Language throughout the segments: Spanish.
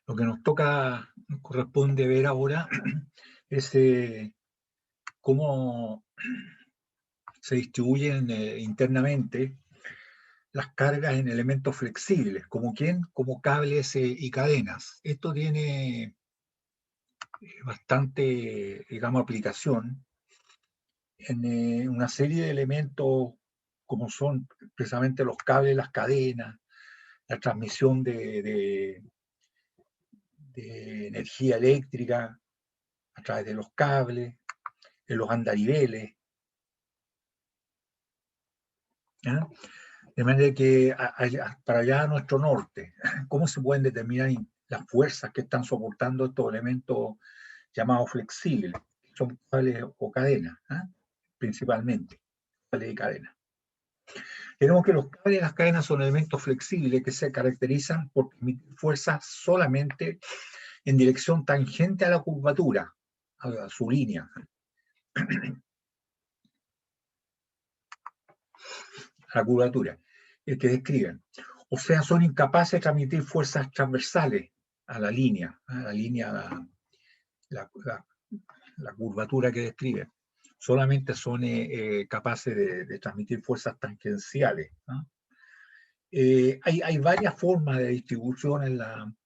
Lo que nos corresponde ver ahora es cómo se distribuyen internamente las cargas en elementos flexibles, como quién, como cables y cadenas. Esto tiene bastante, digamos, aplicación en una serie de elementos como son precisamente los cables, las cadenas, la transmisión de energía eléctrica a través de los cables, en los andariveles, ¿ya? De manera que para allá a nuestro norte, ¿cómo se pueden determinar las fuerzas que están soportando estos elementos llamados flexibles? Son cables o cadenas, ¿eh? Principalmente, cables y cadenas. Tenemos que los cables y las cadenas son elementos flexibles que se caracterizan por emitir fuerzas solamente en dirección tangente a la curvatura, a su línea, a la curvatura que describen. O sea, son incapaces de transmitir fuerzas transversales a la línea, la, la, la curvatura que describen. Solamente son capaces de transmitir fuerzas tangenciales, ¿no? Hay varias formas de distribución,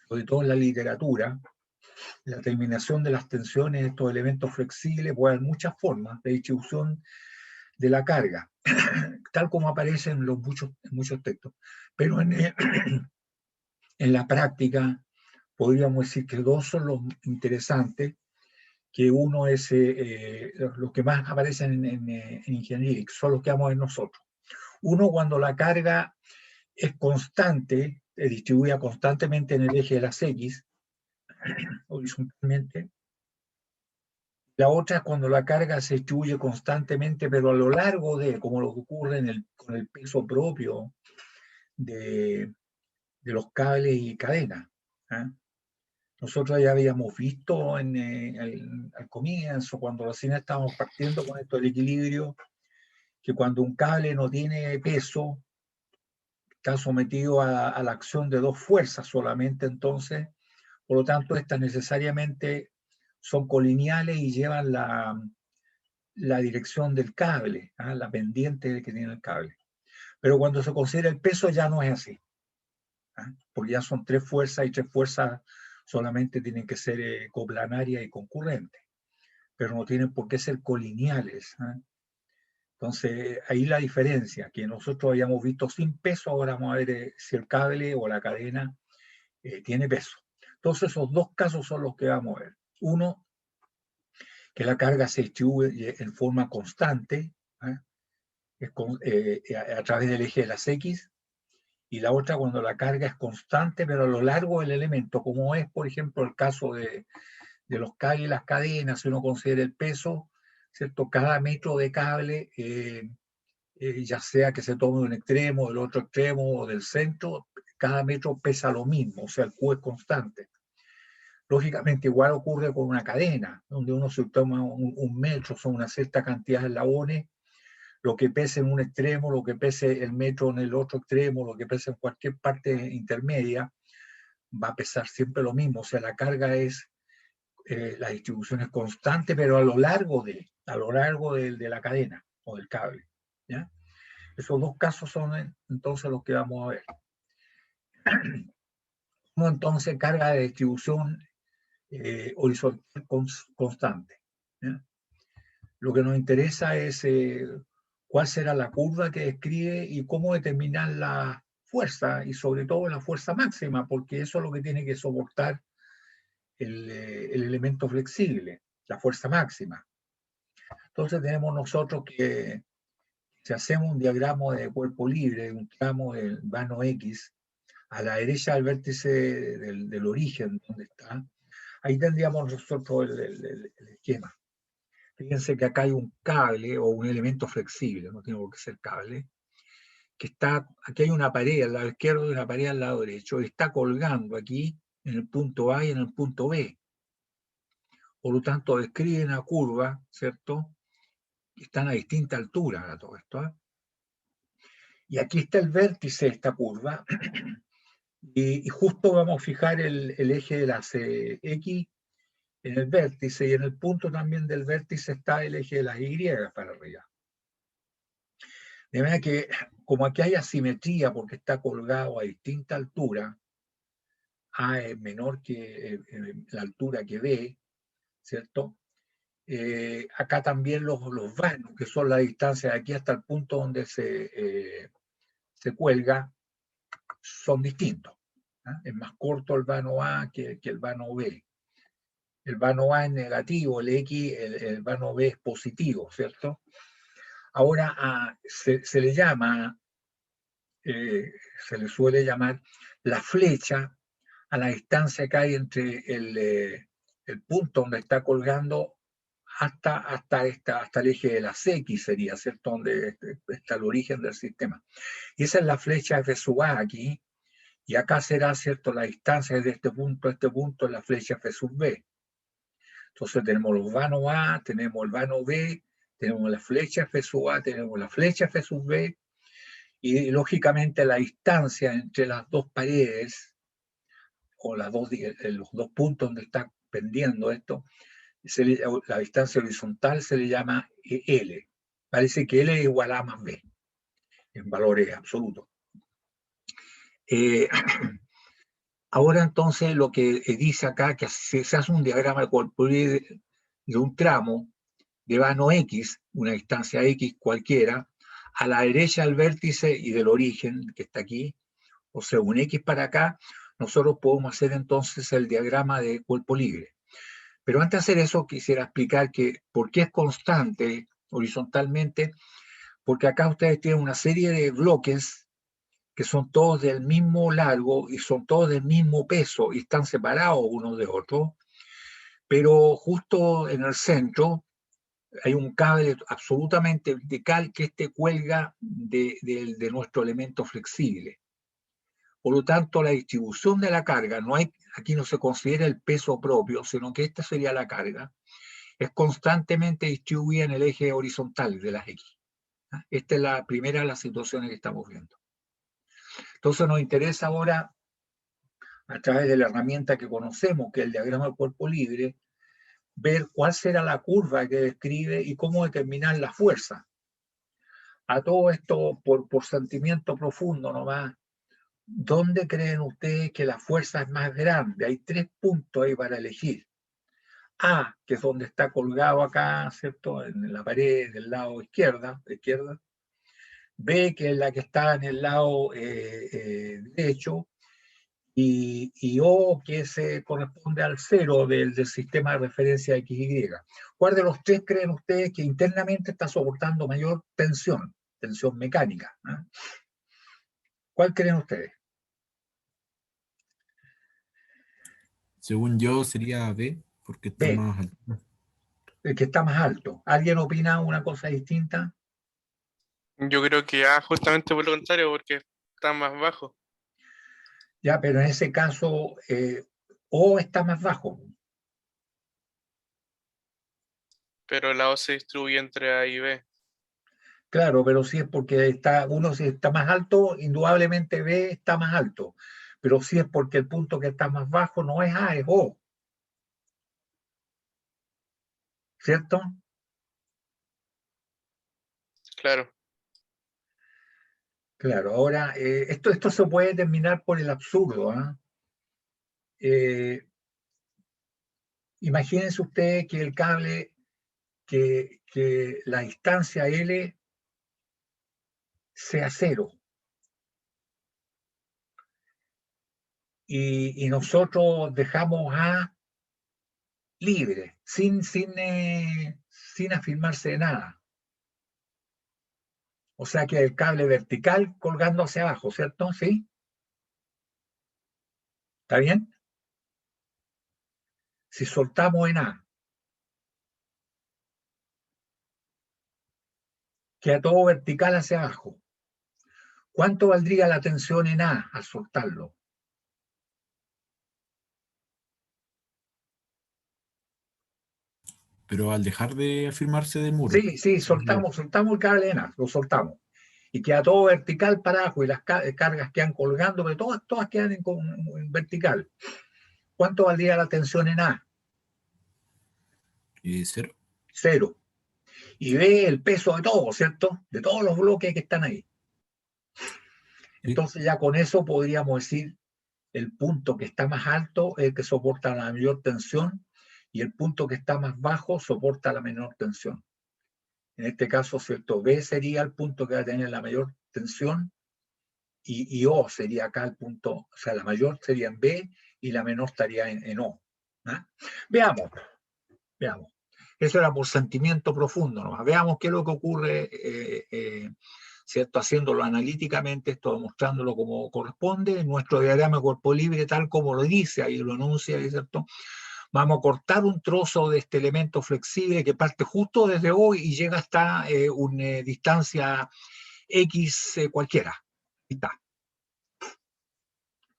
sobre todo en la literatura. La determinación de las tensiones de estos elementos flexibles puede haber muchas formas de distribución de la carga, tal como aparece en muchos textos. Pero en la práctica podríamos decir que dos son los interesantes, que uno es los que más aparecen en ingeniería, que son los que vamos a ver nosotros. Uno, cuando la carga es constante, distribuida constantemente en el eje de las X, horizontalmente. La otra es cuando la carga se distribuye constantemente, pero a lo largo como lo que ocurre con el peso propio de los cables y cadenas, ¿eh? Nosotros ya habíamos visto al comienzo, cuando recién estábamos partiendo con esto del equilibrio, que cuando un cable no tiene peso, está sometido a la acción de dos fuerzas solamente, entonces, por lo tanto, estas necesariamente son colineales y llevan la dirección del cable, ¿eh? La pendiente que tiene el cable. Pero cuando se considera el peso ya no es así, ¿eh? Porque ya son tres fuerzas y tres fuerzas solamente tienen que ser coplanarias y concurrentes, pero no tienen por qué ser colineales, ¿eh? Entonces, ahí la diferencia, que nosotros habíamos visto sin peso, ahora vamos a ver si el cable o la cadena tiene peso. Entonces, esos dos casos son los que vamos a ver. Uno, que la carga se distribuye en forma constante, ¿eh? A través del eje de las X, y la otra cuando la carga es constante, pero a lo largo del elemento, como es, por ejemplo, el caso de los cables y las cadenas, si uno considera el peso, ¿cierto? Cada metro de cable, ya sea que se tome de un extremo, del otro extremo o del centro, cada metro pesa lo mismo, o sea, el Q es constante. Lógicamente, igual ocurre con una cadena, donde uno se toma un metro, son una cierta cantidad de eslabones, lo que pese en un extremo, lo que pese el metro en el otro extremo, lo que pese en cualquier parte intermedia, va a pesar siempre lo mismo. O sea, la carga la distribución es constante, pero a lo largo de la cadena o del cable, ¿ya? Esos dos casos son entonces los que vamos a ver. Uno entonces carga de distribución horizontal constante, ¿ya? Lo que nos interesa es cuál será la curva que describe y cómo determinar la fuerza y sobre todo la fuerza máxima, porque eso es lo que tiene que soportar el elemento flexible, la fuerza máxima. Entonces tenemos nosotros que si hacemos un diagrama de cuerpo libre, un tramo del vano X, a la derecha del vértice del origen donde está, ahí tendríamos nosotros el esquema. Fíjense que acá hay un cable o un elemento flexible, no tiene por qué ser cable, que está, aquí hay una pared al lado izquierdo y una pared al lado derecho, y está colgando aquí en el punto A y en el punto B. Por lo tanto, describen una curva, ¿cierto? Que están a distinta altura a todo esto, ¿eh? Y aquí está el vértice de esta curva, y justo vamos a fijar el eje de la X en el vértice, y en el punto también del vértice está el eje de las Y para arriba. De manera que, como aquí hay asimetría porque está colgado a distinta altura, A es menor que la altura que B, ¿cierto? Acá también los vanos, que son la distancia de aquí hasta el punto donde se cuelga, son distintos. Es más corto el vano A que el vano B. El vano A es negativo, el X, el vano B es positivo, ¿cierto? Ahora se le llama, se le suele llamar la flecha a la distancia que hay entre el punto donde está colgando hasta el eje de las X sería, ¿cierto? Donde está el origen del sistema. Y esa es la flecha F sub A aquí, y acá será, ¿cierto? La distancia desde este punto a este punto es la flecha F sub B. Entonces tenemos los vanos A, tenemos el vano B, tenemos la flecha F sub A, tenemos la flecha F sub B, y lógicamente la distancia entre las dos paredes, o los dos puntos donde está pendiendo esto, la distancia horizontal se le llama L. Parece que L es igual a más B, en valores absolutos. Ahora entonces lo que dice acá, que se hace un diagrama de un tramo de vano X, una distancia X cualquiera, a la derecha del vértice y del origen que está aquí, o sea, un X para acá, nosotros podemos hacer entonces el diagrama de cuerpo libre. Pero antes de hacer eso, quisiera explicar que por qué es constante horizontalmente, porque acá ustedes tienen una serie de bloques que son todos del mismo largo y son todos del mismo peso y están separados unos de otros, pero justo en el centro hay un cable absolutamente vertical que cuelga de nuestro elemento flexible. Por lo tanto, la distribución de la carga, aquí no se considera el peso propio, sino que esta sería la carga, es constantemente distribuida en el eje horizontal de las X. Esta es la primera de las situaciones que estamos viendo. Entonces nos interesa ahora, a través de la herramienta que conocemos, que es el diagrama del cuerpo libre, ver cuál será la curva que describe y cómo determinar la fuerza. A todo esto, por sentimiento profundo nomás, ¿dónde creen ustedes que la fuerza es más grande? Hay 3 puntos ahí para elegir. A, que es donde está colgado acá, ¿cierto? En la pared del lado izquierda. B, que es la que está en el lado derecho. Y O, que se corresponde al cero del sistema de referencia XY. ¿Cuál de los 3 creen ustedes que internamente está soportando mayor tensión mecánica? ¿Cuál creen ustedes? Según yo sería B, porque está B, más alto. el que está más alto. ¿Alguien opina una cosa distinta? Yo creo que A, justamente por lo contrario, porque está más bajo. Ya, pero en ese caso, O está más bajo. Pero la O se distribuye entre A y B. Claro, pero si es porque si está más alto, indudablemente B está más alto. Pero si es porque el punto que está más bajo no es A, es O. ¿Cierto? Claro. Claro, ahora, esto se puede terminar por el absurdo. Imagínense ustedes que el cable, que la distancia L sea cero. Y nosotros dejamos A libre, sin afirmarse de nada. O sea que el cable vertical colgando hacia abajo, ¿cierto? ¿Sí? ¿Está bien? Si soltamos en A, queda todo vertical hacia abajo. ¿Cuánto valdría la tensión en A al soltarlo? Pero al dejar de afirmarse del muro. Sí, soltamos el cable en A, lo soltamos. y queda todo vertical para abajo, y las cargas quedan colgando, pero todas quedan en vertical. ¿Cuánto valdría la tensión en A? 0. 0. Y B, el peso de todo, ¿cierto? De todos los bloques que están ahí. Sí. Entonces ya con eso podríamos decir el punto que está más alto es el que soporta la mayor tensión y el punto que está más bajo soporta la menor tensión. En este caso, ¿cierto? B sería el punto que va a tener la mayor tensión y O sería acá el punto, o sea, la mayor sería en B y la menor estaría en O. ¿Ah? Veamos. Eso era por sentimiento profundo, ¿no? Veamos qué es lo que ocurre, ¿cierto? Haciéndolo analíticamente, esto demostrándolo como corresponde, en nuestro diagrama de cuerpo libre, tal como lo dice, ahí lo enuncia, ¿cierto? Vamos a cortar un trozo de este elemento flexible que parte justo desde hoy y llega hasta una distancia X cualquiera. Ahí está.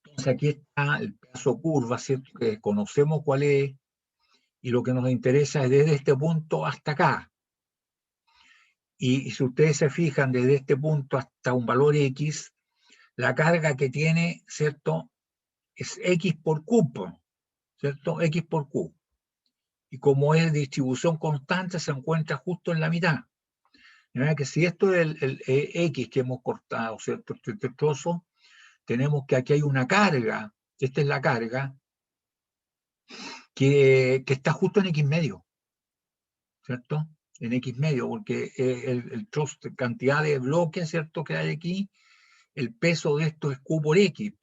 Entonces aquí está el pedazo curva, ¿cierto? Que conocemos cuál es, y lo que nos interesa es desde este punto hasta acá. Y si ustedes se fijan, desde este punto hasta un valor X, la carga que tiene, ¿cierto? Es X por Q, ¿cierto? X por Q. Y como es distribución constante, se encuentra justo en la mitad. De manera que si esto es el X que hemos cortado, ¿cierto? Este trozo, tenemos que aquí hay una carga, esta es la carga, que está justo en X medio, ¿cierto? En X medio, porque el trozo, cantidad de bloques, ¿cierto? Que hay aquí, el peso de esto es Q por X,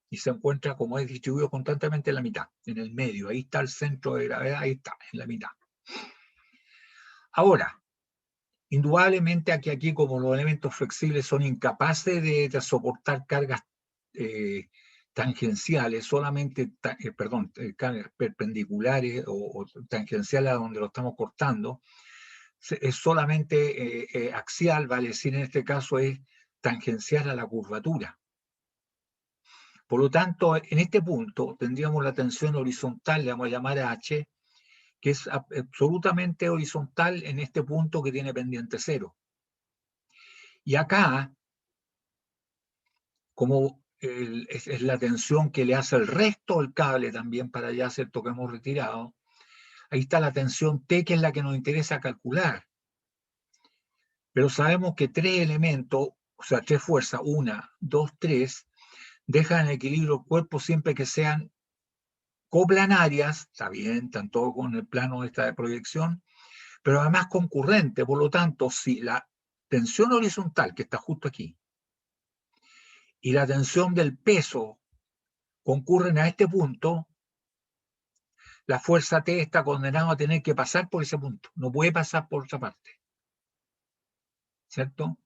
y se encuentra como es distribuido constantemente en la mitad, en el medio. Ahí está el centro de gravedad, ahí está, en la mitad. Ahora, indudablemente aquí como los elementos flexibles son incapaces de soportar cargas tangenciales, solamente, cargas perpendiculares o tangenciales a donde lo estamos cortando, es solamente axial, vale decir, en este caso es tangencial a la curvatura. Por lo tanto, en este punto tendríamos la tensión horizontal, le vamos a llamar a H, que es absolutamente horizontal en este punto que tiene pendiente 0. Y acá, como es la tensión que le hace el resto del cable también para allá, ¿cierto? Que hemos retirado, ahí está la tensión T, que es la que nos interesa calcular. Pero sabemos que 3 elementos, o sea, 3 fuerzas, 1, 2, 3, dejan en equilibrio el cuerpo siempre que sean coplanarias, está bien, tanto con el plano esta de proyección, pero además concurrente. Por lo tanto, si la tensión horizontal, que está justo aquí, y la tensión del peso concurren a este punto, la fuerza T está condenada a tener que pasar por ese punto, no puede pasar por otra parte, ¿cierto?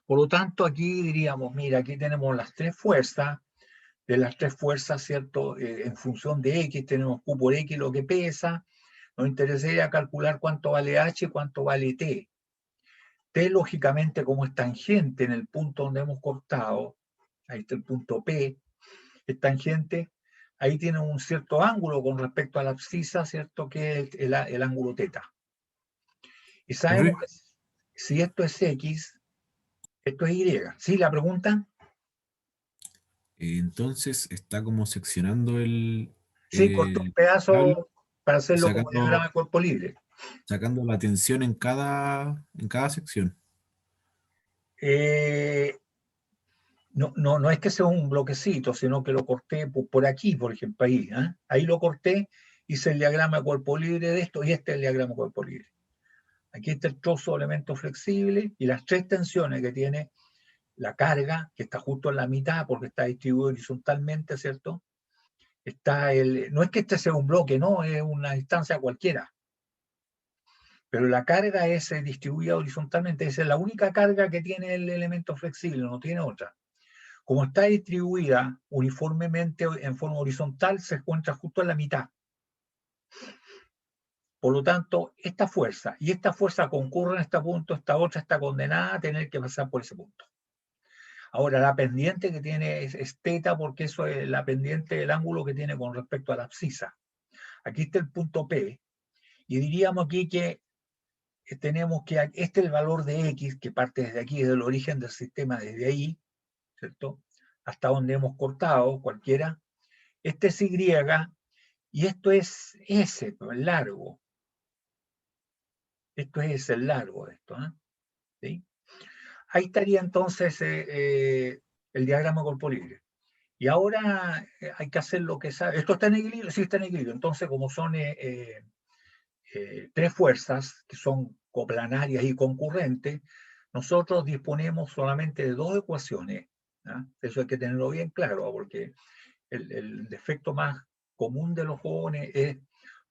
Por lo tanto, aquí diríamos, mira, aquí tenemos las 3 fuerzas, de las 3 fuerzas, ¿cierto? En función de X, tenemos Q por X lo que pesa, nos interesaría calcular cuánto vale H y cuánto vale T. T, lógicamente, como es tangente en el punto donde hemos cortado, ahí está el punto P, es tangente, ahí tiene un cierto ángulo con respecto a la abscisa, ¿cierto? Que es el ángulo teta. Y sabemos que si esto es X, esto es Y. ¿Sí? ¿La pregunta? Entonces está como seccionando Sí, cortó un cable pedazo para y hacerlo como diagrama de cuerpo libre. sacando la tensión en cada sección. No es que sea un bloquecito, sino que lo corté por aquí, por ejemplo, ahí. ¿Eh? Ahí lo corté, hice el diagrama de cuerpo libre de esto y este es el diagrama de cuerpo libre. Aquí está el trozo de elemento flexible y las 3 tensiones que tiene la carga, que está justo en la mitad porque está distribuido horizontalmente, ¿cierto? No es que este sea un bloque, no, es una distancia cualquiera. Pero la carga es distribuida horizontalmente, esa es la única carga que tiene el elemento flexible, no tiene otra. Como está distribuida uniformemente en forma horizontal, se encuentra justo en la mitad. Por lo tanto, esta fuerza y esta fuerza concurren a este punto, esta otra está condenada a tener que pasar por ese punto. Ahora, la pendiente que tiene es teta, porque eso es la pendiente del ángulo que tiene con respecto a la abscisa. Aquí está el punto P, y diríamos aquí que tenemos que, este es el valor de X, que parte desde aquí, desde el origen del sistema, desde ahí, ¿cierto? Hasta donde hemos cortado, cualquiera. Este es Y, y esto es S, pero el largo. Esto es el largo de esto, ¿eh? ¿Sí? Ahí estaría entonces el diagrama corpo libre. Y ahora hay que hacer lo que sabe. ¿Esto está en equilibrio? Sí, está en equilibrio. Entonces, como son tres fuerzas que son coplanarias y concurrentes, nosotros disponemos solamente de dos ecuaciones. ¿Ah? Eso hay que tenerlo bien claro, porque el defecto más común de los jóvenes es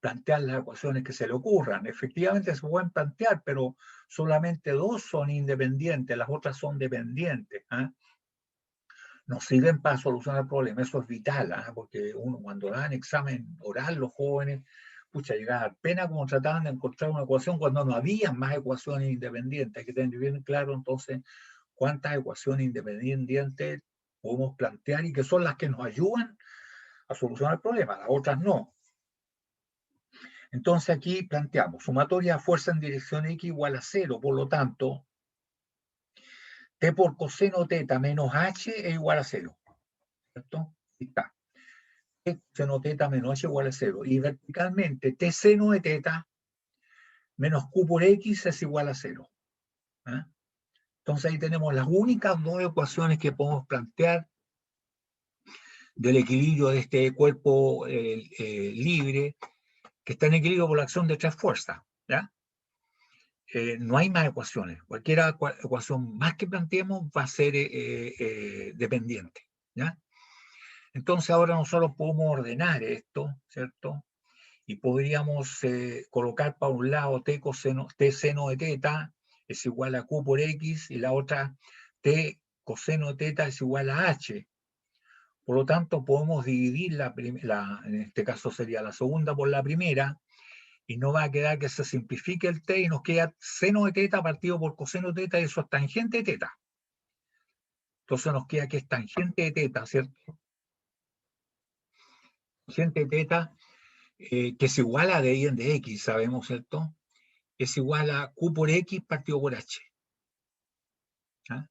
plantear las ecuaciones que se le ocurran. Efectivamente se pueden plantear, pero solamente dos son independientes, las otras son dependientes. ¿Ah? Nos sirven para solucionar problemas, eso es vital, ¿ah? Porque uno cuando dan examen oral los jóvenes, pucha, llegaba a dar pena como trataban de encontrar una ecuación cuando no había más ecuaciones independientes. Hay que tener bien claro entonces cuántas ecuaciones independientes podemos plantear y que son las que nos ayudan a solucionar el problema, las otras no. Entonces aquí planteamos sumatoria de fuerza en dirección X igual a 0, por lo tanto, T por coseno teta menos H es igual a 0, ¿cierto? Ahí está. T seno teta menos H igual a 0. Y verticalmente, T seno de teta menos Q por X es igual a 0. ¿Eh? Entonces ahí tenemos las únicas dos ecuaciones que podemos plantear del equilibrio de este cuerpo libre, que está en equilibrio por la acción de tres fuerzas. ¿Ya? No hay más ecuaciones. Cualquier ecuación más que planteemos va a ser dependiente. ¿Ya? Entonces ahora nosotros podemos ordenar esto, ¿cierto? Y podríamos colocar para un lado T seno de teta es igual a Q por X y la otra T coseno de teta es igual a H. Por lo tanto, podemos dividir en este caso sería la segunda por la primera, y no va a quedar que se simplifique el T y nos queda seno de teta partido por coseno de teta, y eso es tangente de teta. Entonces nos queda que es tangente de teta, ¿cierto? Tangente de teta, que es igual a d en de x, sabemos, ¿cierto? Es igual a Q por X partido por H. ¿Ah?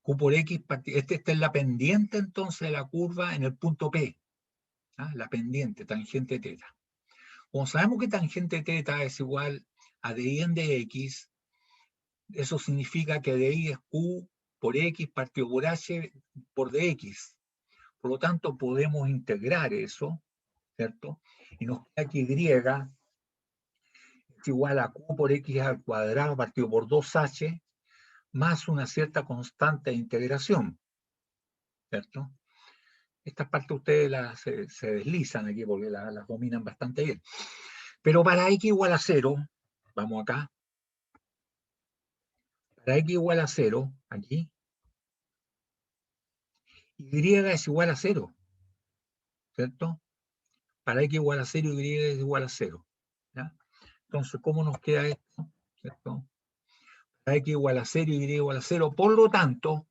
Q por X partido, esta es la pendiente entonces de la curva en el punto P. ¿Ah? La pendiente, tangente de teta. Como sabemos que tangente teta es igual a di en dx, eso significa que di es q por x partido por h por dx. Por lo tanto, podemos integrar eso, ¿cierto? Y nos queda que y es igual a q por x al cuadrado partido por 2h más una cierta constante de integración, ¿cierto? Estas partes ustedes se deslizan aquí porque las dominan bastante bien. Pero para x igual a 0, vamos acá, para x igual a 0, aquí, y es igual a 0, ¿cierto? Para x igual a 0, y es igual a 0. ¿Ya? Entonces, ¿cómo nos queda esto? ¿Cierto? Para x igual a 0, y igual a 0. Por lo tanto,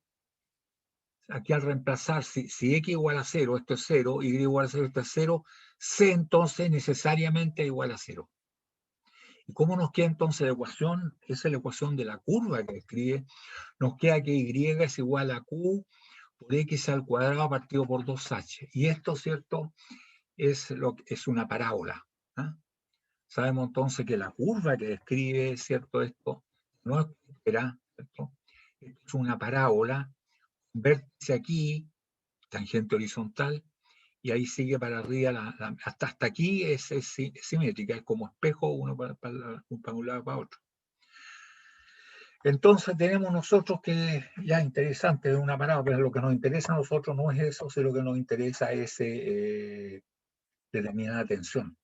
aquí al reemplazar, si x igual a 0, esto es 0, y igual a 0, esto es 0, c entonces necesariamente igual a 0. ¿Y cómo nos queda entonces la ecuación? Esa es la ecuación de la curva que escribe. Nos queda que y es igual a q por x al cuadrado partido por 2h. Y esto, ¿cierto?, es una parábola. ¿Ah? Sabemos entonces que la curva que describe, ¿cierto?, esto no es esfera, ¿cierto? Esto es una parábola, vértice aquí, tangente horizontal, y ahí sigue para arriba, hasta aquí es simétrica, es como espejo uno para un lado para otro. Entonces tenemos nosotros que, ya interesante, es una parábola, pero lo que nos interesa a nosotros no es eso, sino lo que nos interesa es determinada tensión,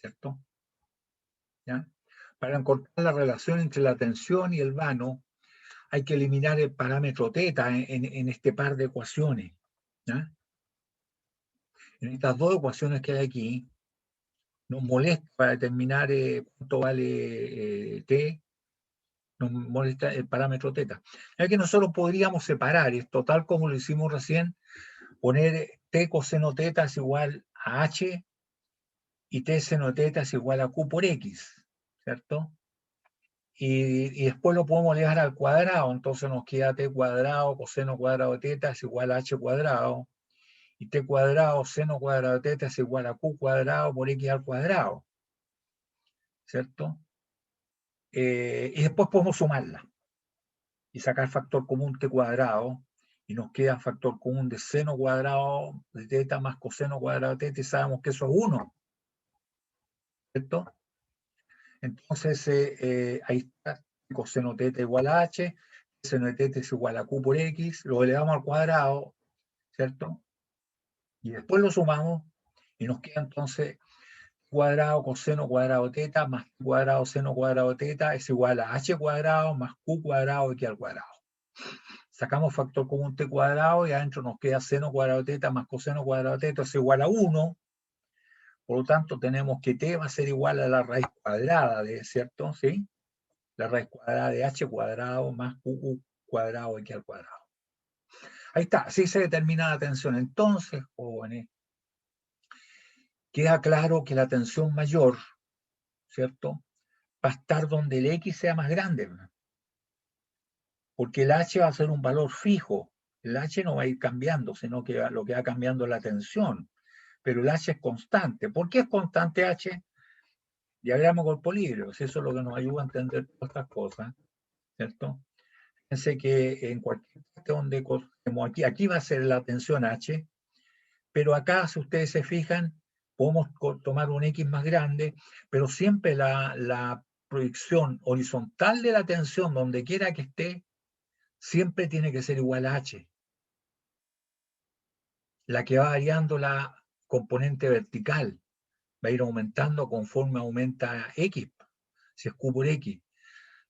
¿cierto? ¿Ya? Para encontrar la relación entre la tensión y el vano, hay que eliminar el parámetro teta en este par de ecuaciones. ¿Ya? En estas dos ecuaciones que hay aquí, nos molesta para determinar cuánto vale t, nos molesta el parámetro teta. Es que nosotros podríamos separar esto, tal como lo hicimos recién, poner t coseno teta es igual a h y t seno teta es igual a q por x, ¿cierto? y después lo podemos elevar al cuadrado, entonces nos queda t cuadrado coseno cuadrado de teta es igual a h cuadrado, y t cuadrado seno cuadrado de teta es igual a q cuadrado por x al cuadrado, ¿cierto? Y después podemos sumarla y sacar factor común t cuadrado, y nos queda factor común de seno cuadrado de teta más coseno cuadrado de teta, y sabemos que eso es 1, ¿cierto? Entonces, ahí está, coseno teta igual a h, seno de teta es igual a q por x, lo elevamos al cuadrado, ¿cierto? Y después lo sumamos, y nos queda entonces cuadrado coseno cuadrado teta más cuadrado seno cuadrado teta es igual a h cuadrado más q cuadrado x al cuadrado. Sacamos factor común t cuadrado y adentro nos queda seno cuadrado teta más coseno cuadrado teta es igual a 1. Por lo tanto, tenemos que t va a ser igual a la raíz cuadrada de, ¿cierto? ¿Sí? La raíz cuadrada de h cuadrado más q cuadrado x al cuadrado. Ahí está, así se determina la tensión. Entonces, jóvenes, queda claro que la tensión mayor, ¿cierto?, va a estar donde el x sea más grande, porque el h va a ser un valor fijo. El h no va a ir cambiando, sino que lo que va cambiando es la tensión. Pero el h es constante. ¿Por qué es constante h? Diagrama corpolídeo, si eso es lo que nos ayuda a entender todas estas cosas, ¿cierto? Fíjense que en cualquier parte donde cortemos aquí va a ser la tensión h, pero acá, si ustedes se fijan, podemos tomar un x más grande, pero siempre la proyección horizontal de la tensión, donde quiera que esté, siempre tiene que ser igual a h. La que va variando la componente vertical va a ir aumentando conforme aumenta x, si es q por x.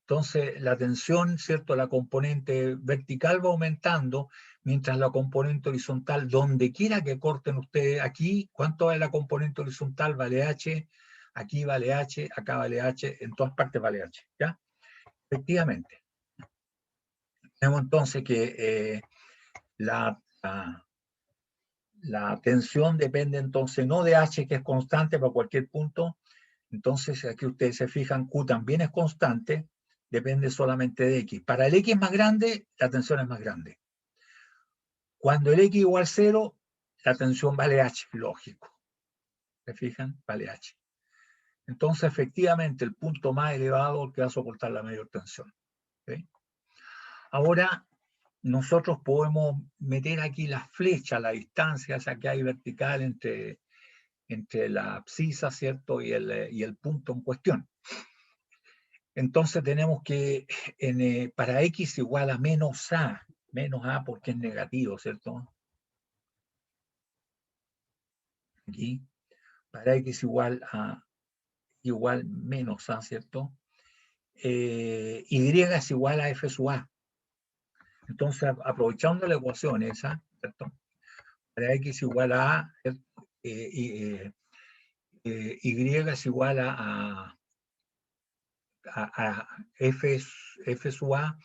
Entonces, la tensión, ¿cierto?, la componente vertical va aumentando, mientras la componente horizontal, donde quiera que corten ustedes, aquí, ¿cuánto vale la componente horizontal? Vale h, aquí vale h, acá vale h, en todas partes vale h, ¿ya? Efectivamente. Tenemos entonces que la tensión depende entonces no de h, que es constante para cualquier punto. Entonces, aquí ustedes se fijan, q también es constante, depende solamente de x. Para el x más grande, la tensión es más grande. Cuando el x igual a 0, la tensión vale h, lógico. ¿Se fijan? Vale h. Entonces, efectivamente, el punto más elevado que va a soportar la mayor tensión. ¿Sí? Ahora, nosotros podemos meter aquí las flechas, la distancia esa que hay vertical entre la abscisa, ¿cierto?, y el punto en cuestión. Entonces tenemos que, para x igual a menos a porque es negativo, ¿cierto? Aquí, para x igual menos a, ¿cierto? Y es igual a f sub a. Entonces, aprovechando la ecuación esa, ¿cierto?, para x igual a y es igual a f sub a,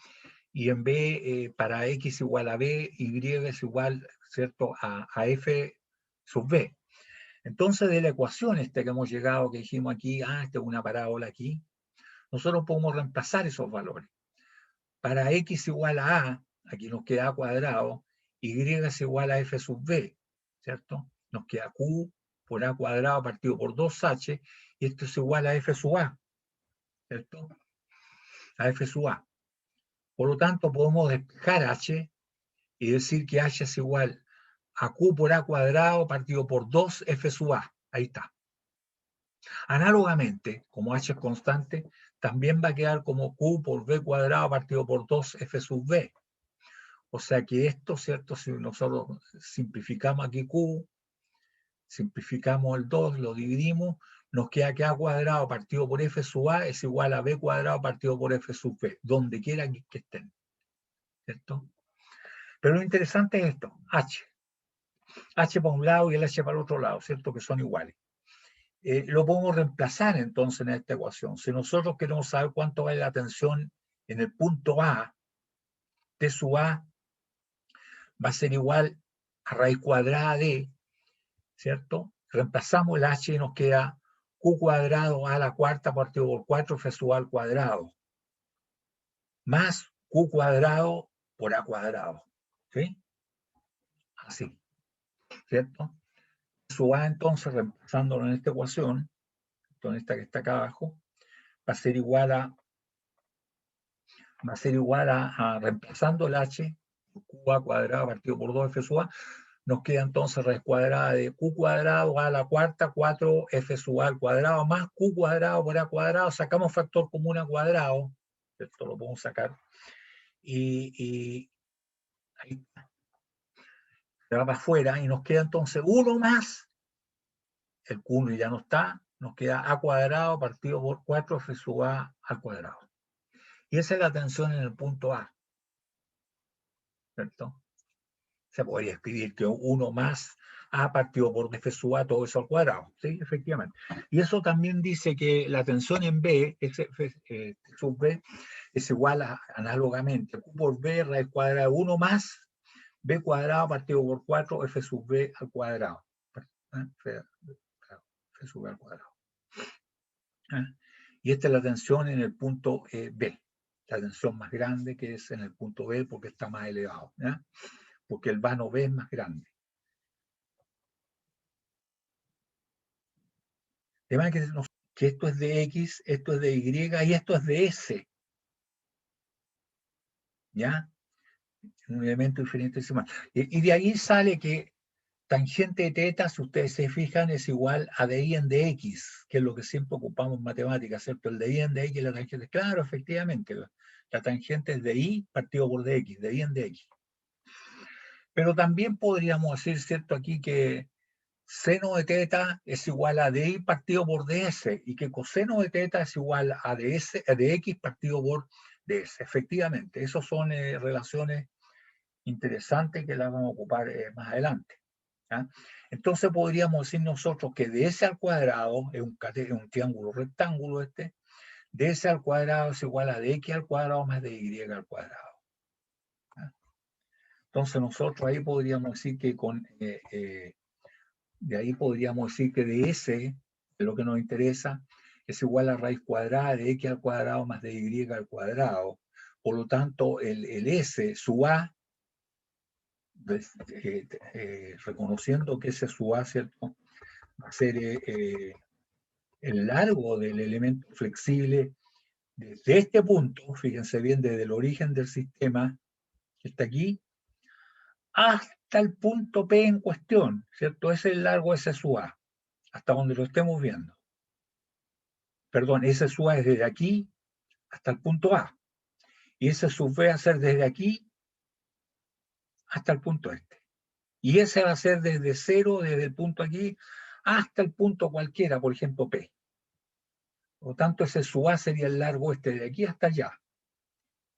y en b, para x igual a b, y es igual, ¿cierto?, a f sub b. Entonces, de la ecuación que hemos llegado, que dijimos aquí, esta es una parábola aquí, nosotros podemos reemplazar esos valores. Para x igual a, aquí nos queda a cuadrado, y es igual a f sub b, ¿cierto? Nos queda q por a cuadrado partido por 2h, y esto es igual a f sub a, ¿cierto? A f sub a. Por lo tanto, podemos despejar h y decir que h es igual a q por a cuadrado partido por 2f sub a. Ahí está. Análogamente, como h es constante, también va a quedar como q por b cuadrado partido por 2f sub b. O sea que esto, ¿cierto? Si nosotros simplificamos aquí q, simplificamos el 2, lo dividimos, nos queda que a cuadrado partido por f sub a es igual a b cuadrado partido por f sub b, donde quiera que estén, ¿cierto? Pero lo interesante es esto, h para un lado y el h para el otro lado, ¿cierto?, que son iguales. Lo podemos reemplazar entonces en esta ecuación. Si nosotros queremos saber cuánto vale la tensión en el punto A, T sub A va a ser igual a raíz cuadrada de, ¿cierto? Reemplazamos el h y nos queda q cuadrado a la cuarta partido por 4 f sub a al cuadrado. más Q cuadrado por A cuadrado. ¿Sí? Así, ¿cierto? Su A entonces, reemplazándolo en esta ecuación, en esta que está acá abajo, va a ser igual a reemplazando el H, QA cuadrado partido por 2F sub A, nos queda entonces raíz cuadrada de Q cuadrado a la cuarta, 4F sub A al cuadrado, más Q cuadrado por A cuadrado, sacamos factor común a cuadrado, esto lo podemos sacar, y ahí está, se va para afuera, y nos queda entonces 1 más, el Q1 ya no está, nos queda A cuadrado partido por 4F sub A al cuadrado. Y esa es la tensión en el punto A, ¿cierto? Se podría escribir que 1 más A partido por F sub A, todo eso al cuadrado, ¿sí? Efectivamente. Y eso también dice que la tensión en B, sub B, es igual a, análogamente, Q por B raíz cuadrada de 1 más B cuadrado partido por 4 F sub B al cuadrado. F sub B al cuadrado. Y esta es la tensión en el punto B. La tensión más grande que es en el punto B porque está más elevado, ¿ya? Porque el vano B es más grande. Además que esto es de X, esto es de Y y esto es de S. ¿Ya? Un elemento diferentesimal. Y de ahí sale que tangente de teta, si ustedes se fijan, es igual a de y en de X, que es lo que siempre ocupamos en matemáticas, ¿cierto? El de y en de X, la tangente. Claro, efectivamente, la tangente es de y partido por de X, de y en de X. Pero también podríamos decir, ¿cierto? Aquí que seno de teta es igual a di partido por ds y que coseno de teta es igual a de x partido por ds. Efectivamente, esas son relaciones interesantes que las vamos a ocupar más adelante. ¿Ya? Entonces podríamos decir nosotros que ds al cuadrado es un triángulo rectángulo ds al cuadrado es igual a dx al cuadrado más de y al cuadrado. ¿Ya? Entonces nosotros ahí podríamos decir que de ahí podríamos decir que de S, de lo que nos interesa, es igual a raíz cuadrada de x al cuadrado más de y al cuadrado. Por lo tanto, el S sub A, reconociendo que ese sub A, ¿cierto?, va a ser el largo del elemento flexible desde este punto, fíjense bien, desde el origen del sistema, que está aquí, hasta el punto P en cuestión, ¿cierto? Ese es el largo S sub A, hasta donde lo estemos viendo. Perdón, ese sub A es desde aquí hasta el punto A. Y ese sub B va a ser desde aquí hasta el punto este. Y ese va a ser desde cero, desde el punto aquí, hasta el punto cualquiera, por ejemplo, P. Por lo tanto, ese sub A sería el largo este de aquí hasta allá.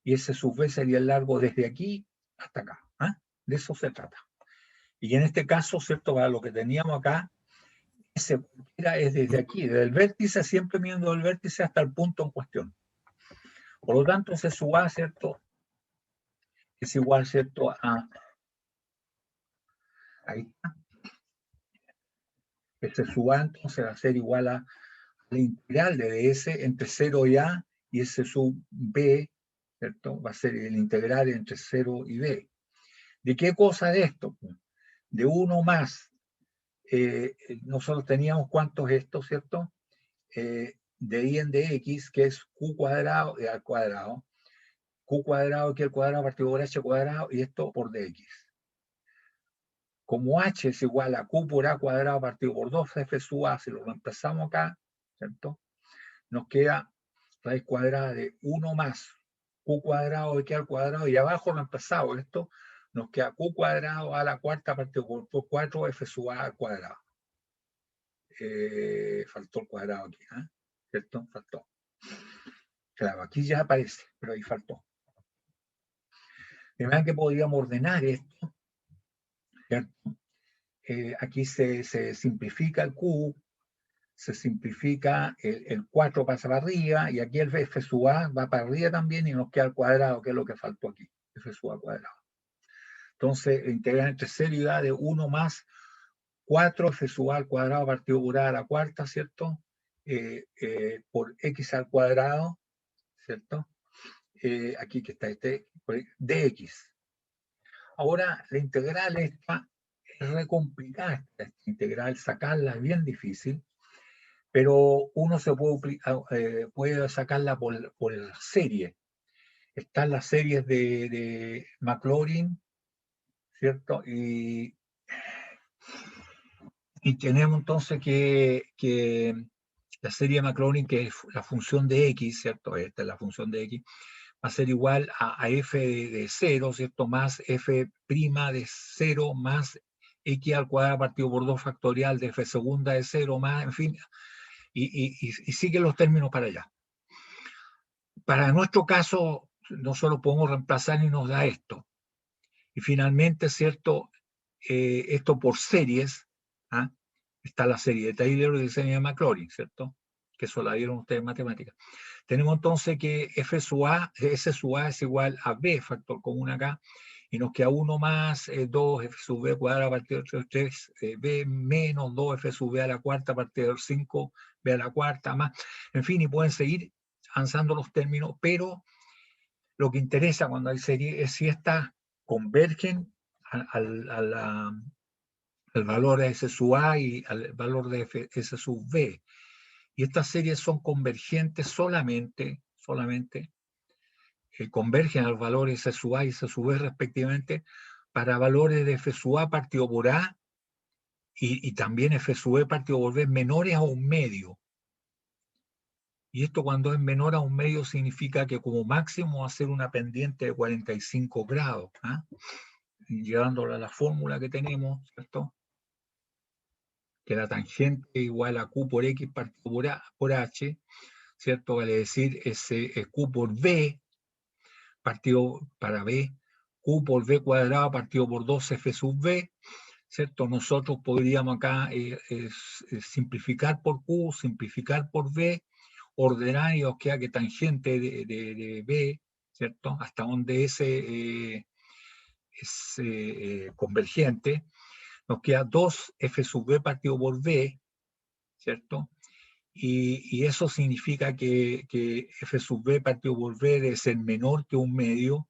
Y ese sub B sería el largo desde aquí hasta acá. ¿Ah? De eso se trata. Y en este caso, ¿cierto? Para lo que teníamos acá, ese cualquiera es desde aquí, desde el vértice, siempre midiendo el vértice hasta el punto en cuestión. Por lo tanto, ese sub A, ¿cierto?, es igual, ¿cierto?, a... Ahí está. Ese sub A entonces va a ser igual a la integral de ds entre 0 y A, y ese sub B, ¿cierto?, va a ser el integral entre 0 y B. ¿De qué cosa de esto? De 1 más. Nosotros teníamos cuántos estos, ¿cierto? De y en dx, que es q cuadrado al cuadrado. Q cuadrado que el cuadrado partido por h cuadrado, y esto por dx. Como h es igual a q por a cuadrado partido por 2f sub a, si lo reemplazamos acá, ¿cierto?, nos queda raíz cuadrada de 1 más q cuadrado de que al cuadrado, y abajo reemplazado esto, nos queda q cuadrado a la cuarta partido por 4f sub a al cuadrado. Faltó el cuadrado aquí, ¿eh? ¿Cierto? Faltó. Claro, aquí ya aparece, pero ahí faltó. De manera que podríamos ordenar esto, ¿cierto? Aquí se simplifica el Q, se simplifica el 4 pasa para arriba, y aquí el f sub a va para arriba también, y nos queda el cuadrado, que es lo que faltó aquí, f sub a cuadrado. Entonces, integral entre 0 y a de 1 más 4 f sub a al cuadrado partido por a la cuarta, ¿cierto? Por x al cuadrado, ¿cierto? aquí que está este, dx. Ahora, la integral esta es re complicada, esta integral, sacarla es bien difícil, pero uno se puede sacarla por serie. Están las series de Maclaurin, ¿cierto? Y tenemos entonces que la serie de Maclaurin, que es la función de x, ¿cierto? Esta es la función de x, va a ser igual a f de 0, ¿cierto? Más f' de 0 más x al cuadrado partido por 2 factorial de f segunda de 0 más, en fin, y sigue los términos para allá. Para nuestro caso, nosotros podemos reemplazar y nos da esto. Y finalmente, ¿cierto? Esto por series, ¿ah? Está la serie de Taylor y la serie de Maclaurin, ¿cierto? Que eso la dieron ustedes en matemáticas. Tenemos entonces que f sub a, S sub a es igual a b, factor común acá, y nos queda 1 más 2 f sub b cuadrado partido de 3, b menos 2 f sub b a la cuarta partido de 5 b a la cuarta más, en fin, y pueden seguir avanzando los términos, pero lo que interesa cuando hay serie es si estas convergen al valor de S sub A y al valor de S sub B. Y estas series son convergentes solamente convergen al valor S sub A y S sub B respectivamente para valores de F sub A partido por A y también F sub B partido por B menores a un medio. Y esto cuando es menor a un medio significa que como máximo va a ser una pendiente de 45 grados, ¿ah? Llevándolo a la fórmula que tenemos, ¿cierto? Que la tangente igual a Q por X partido por H, ¿cierto? Vale decir, es Q por B partido para B, Q por B cuadrado partido por 2F sub B, ¿cierto? Nosotros podríamos acá simplificar por Q, simplificar por B, ordenar y os queda que tangente de B, ¿cierto? Hasta donde es convergente, nos queda 2F sub B partido por B, ¿cierto? Y eso significa que F sub B partido por B debe ser menor que un medio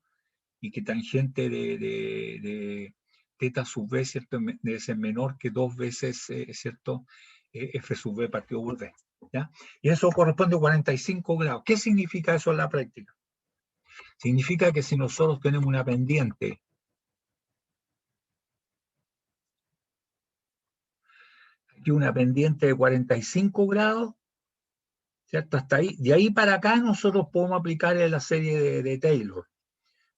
y que tangente de teta sub B, ¿cierto? Debe ser menor que 2 veces, ¿cierto? F sub B partido por B, ¿ya? Y eso corresponde a 45 grados. ¿Qué significa eso en la práctica? Significa que si nosotros tenemos una pendiente aquí una pendiente de 45 grados, ¿cierto? Hasta ahí, de ahí para acá nosotros podemos aplicar la serie de Taylor.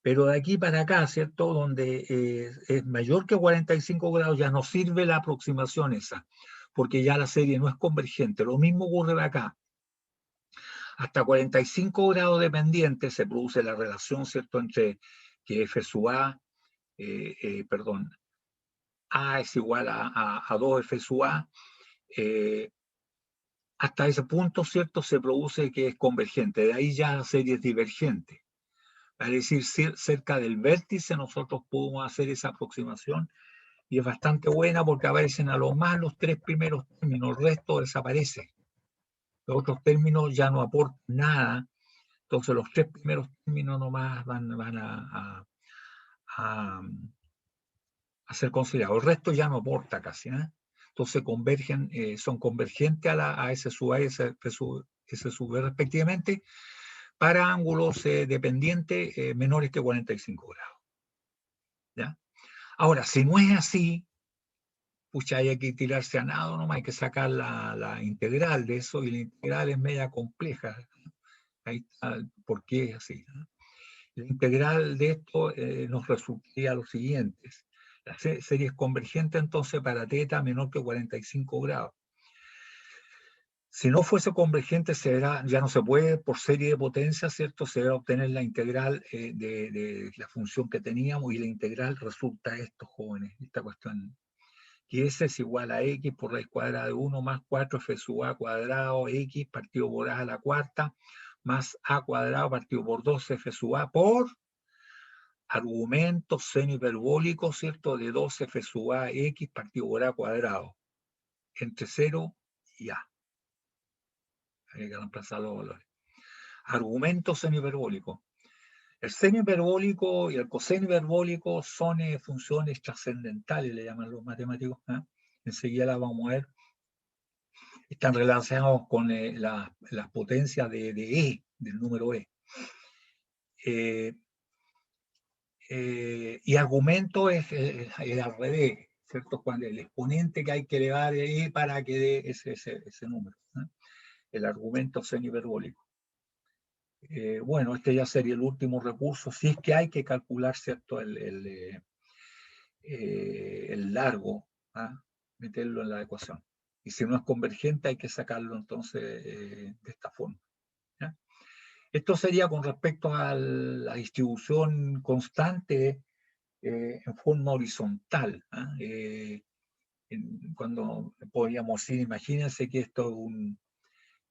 Pero de aquí para acá, ¿cierto? Donde es mayor que 45 grados, ya no sirve la aproximación esa, porque ya la serie no es convergente. Lo mismo ocurre acá. Hasta 45 grados de pendiente se produce la relación, ¿cierto? Entre que F sub A, perdón, A es igual a 2F sub A. Hasta ese punto, ¿cierto? Se produce que es convergente. De ahí ya la serie es divergente. Es decir, cerca del vértice nosotros podemos hacer esa aproximación y es bastante buena porque aparecen a lo más los 3 primeros términos, el resto desaparece. Los otros términos ya no aportan nada, entonces los 3 primeros términos nomás van a ser considerados. El resto ya no aporta casi, ¿eh? Entonces convergen, son convergentes a S sub A y S sub B respectivamente para ángulos dependientes menores que 45 grados. ¿Ya? Ahora, si no es así, pucha, hay que tirarse a nado nomás, hay que sacar la integral de eso, y la integral es media compleja. Ahí está por qué es así, ¿no? La integral de esto nos resultaría lo siguiente. La serie es convergente entonces para θ menor que 45 grados. Si no fuese convergente, ya no se puede por serie de potencia, ¿cierto? Se debe obtener la integral de la función que teníamos y la integral resulta esto, jóvenes, esta cuestión, que S es igual a X por raíz cuadrada de 1 más 4F sub A cuadrado X partido por A a la cuarta más A cuadrado partido por 2F sub A por argumento seno hiperbólico, ¿cierto? De 2F sub A X partido por A cuadrado entre 0 y A. Hay que reemplazar los valores. Argumento seno hiperbólico. El seno hiperbólico y el coseno hiperbólico son funciones trascendentales, le llaman los matemáticos. Enseguida las vamos a ver. Están relacionados con las potencias de E, del número E. Y argumento es al revés, ¿cierto? Cuando el exponente que hay que elevar E para que dé ese número. El argumento seno hiperbólico. Bueno, este ya sería el último recurso, si es que hay que calcular, ¿cierto? El largo, meterlo en la ecuación. Y si no es convergente, hay que sacarlo entonces de esta forma. ¿Ya? Esto sería con respecto a la distribución constante en forma horizontal. Cuando podríamos decir, imagínense que esto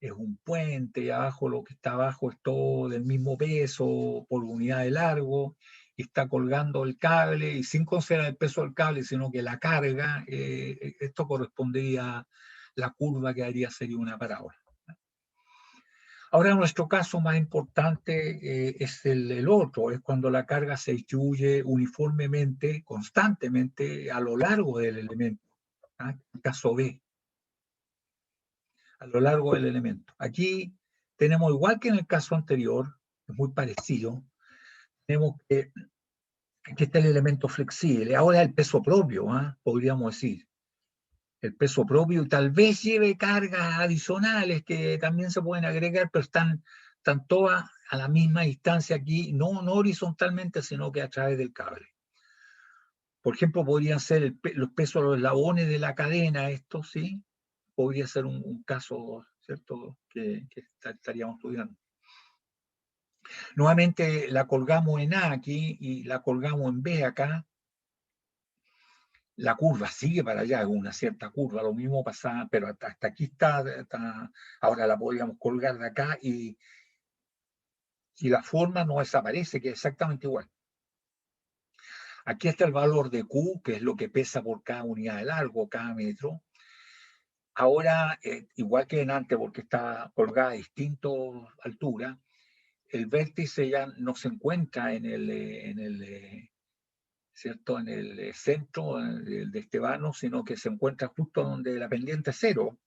es un puente, y abajo lo que está abajo es todo del mismo peso por unidad de largo, y está colgando el cable, y sin considerar el peso del cable, sino que la carga, esto correspondería, la curva que haría sería una parábola. Ahora, nuestro caso más importante es el otro, es cuando la carga se distribuye uniformemente, constantemente, a lo largo del elemento. El caso B. A lo largo del elemento. Aquí tenemos, igual que en el caso anterior, es muy parecido, tenemos que aquí está el elemento flexible. Ahora el peso propio, podríamos decir. El peso propio y tal vez lleve cargas adicionales que también se pueden agregar, pero están todas a la misma distancia aquí, no horizontalmente, sino que a través del cable. Por ejemplo, podrían ser los pesos de los eslabones de la cadena, esto sí, podría ser un caso, ¿cierto?, que estaríamos estudiando. Nuevamente la colgamos en A aquí y la colgamos en B acá. La curva sigue para allá, una cierta curva, lo mismo pasa, pero hasta aquí está, ahora la podríamos colgar de acá y la forma no desaparece, que es exactamente igual. Aquí está el valor de Q, que es lo que pesa por cada unidad de largo, cada metro. Ahora, igual que en antes, porque está colgada a distintas alturas, el vértice ya no se encuentra ¿cierto? En el centro de este vano, sino que se encuentra justo donde la pendiente cero.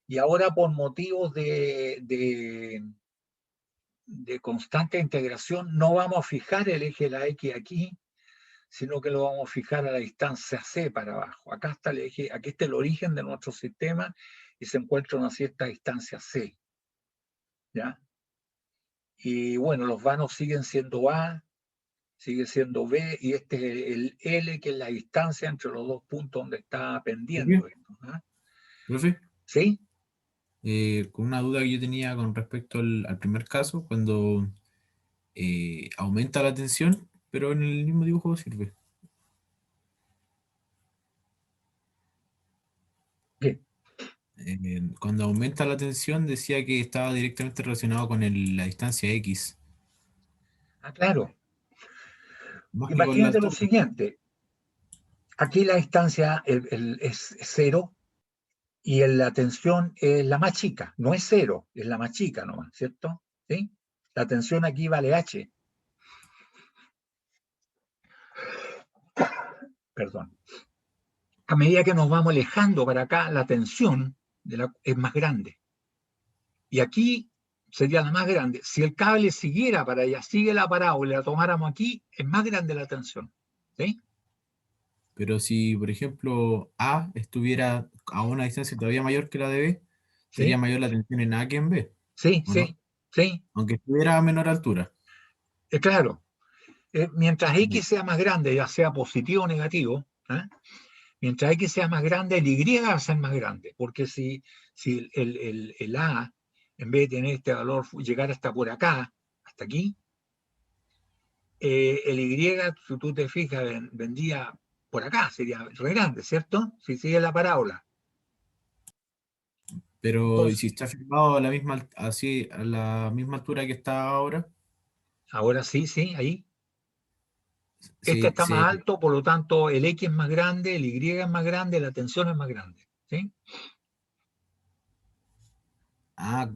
Y ahora, por motivos de constante integración, no vamos a fijar el eje de la X aquí, sino que lo vamos a fijar a la distancia C para abajo. Acá está el eje, aquí está el origen de nuestro sistema y se encuentra a una cierta distancia C. ¿Ya? Y bueno, los vanos siguen siendo A, sigue siendo B, y este es el L, que es la distancia entre los dos puntos donde está pendiendo esto. Profe, ¿Sí? con una duda que yo tenía con respecto al primer caso, cuando aumenta la tensión, pero en el mismo dibujo sirve. ¿Qué? Cuando aumenta la tensión decía que estaba directamente relacionado con la distancia X, Claro. más que con la Imagínate lo altura. siguiente. Aquí la distancia es cero y la tensión es la más chica. No es cero, es la más chica nomás, ¿cierto? ¿Sí? La tensión aquí vale H. Perdón. A medida que nos vamos alejando para acá, la tensión es más grande. Y aquí sería la más grande. Si el cable siguiera para allá, sigue la parábola y la tomáramos aquí, es más grande la tensión. ¿Sí? Pero si, por ejemplo, A estuviera a una distancia todavía mayor que la de B, sería ¿Sí? mayor la tensión en A que en B, Sí, ¿o no? sí, sí. Aunque estuviera a menor altura. Claro. Mientras Ya. X sea más grande, ya sea positivo o negativo, mientras X sea más grande, el Y va a ser más grande. Porque si el A, en vez de tener este valor, llegar hasta por acá, hasta aquí, el Y, si tú te fijas, vendría por acá, sería re grande, ¿cierto? Si sigue la parábola. Pero ¿y Entonces, si está firmado a la misma, así, a la misma altura que está ahora? ahora sí, sí, ahí. Este Sí, está más alto, por lo tanto, el X es más grande, el Y es más grande, la tensión es más grande. ¿Sí?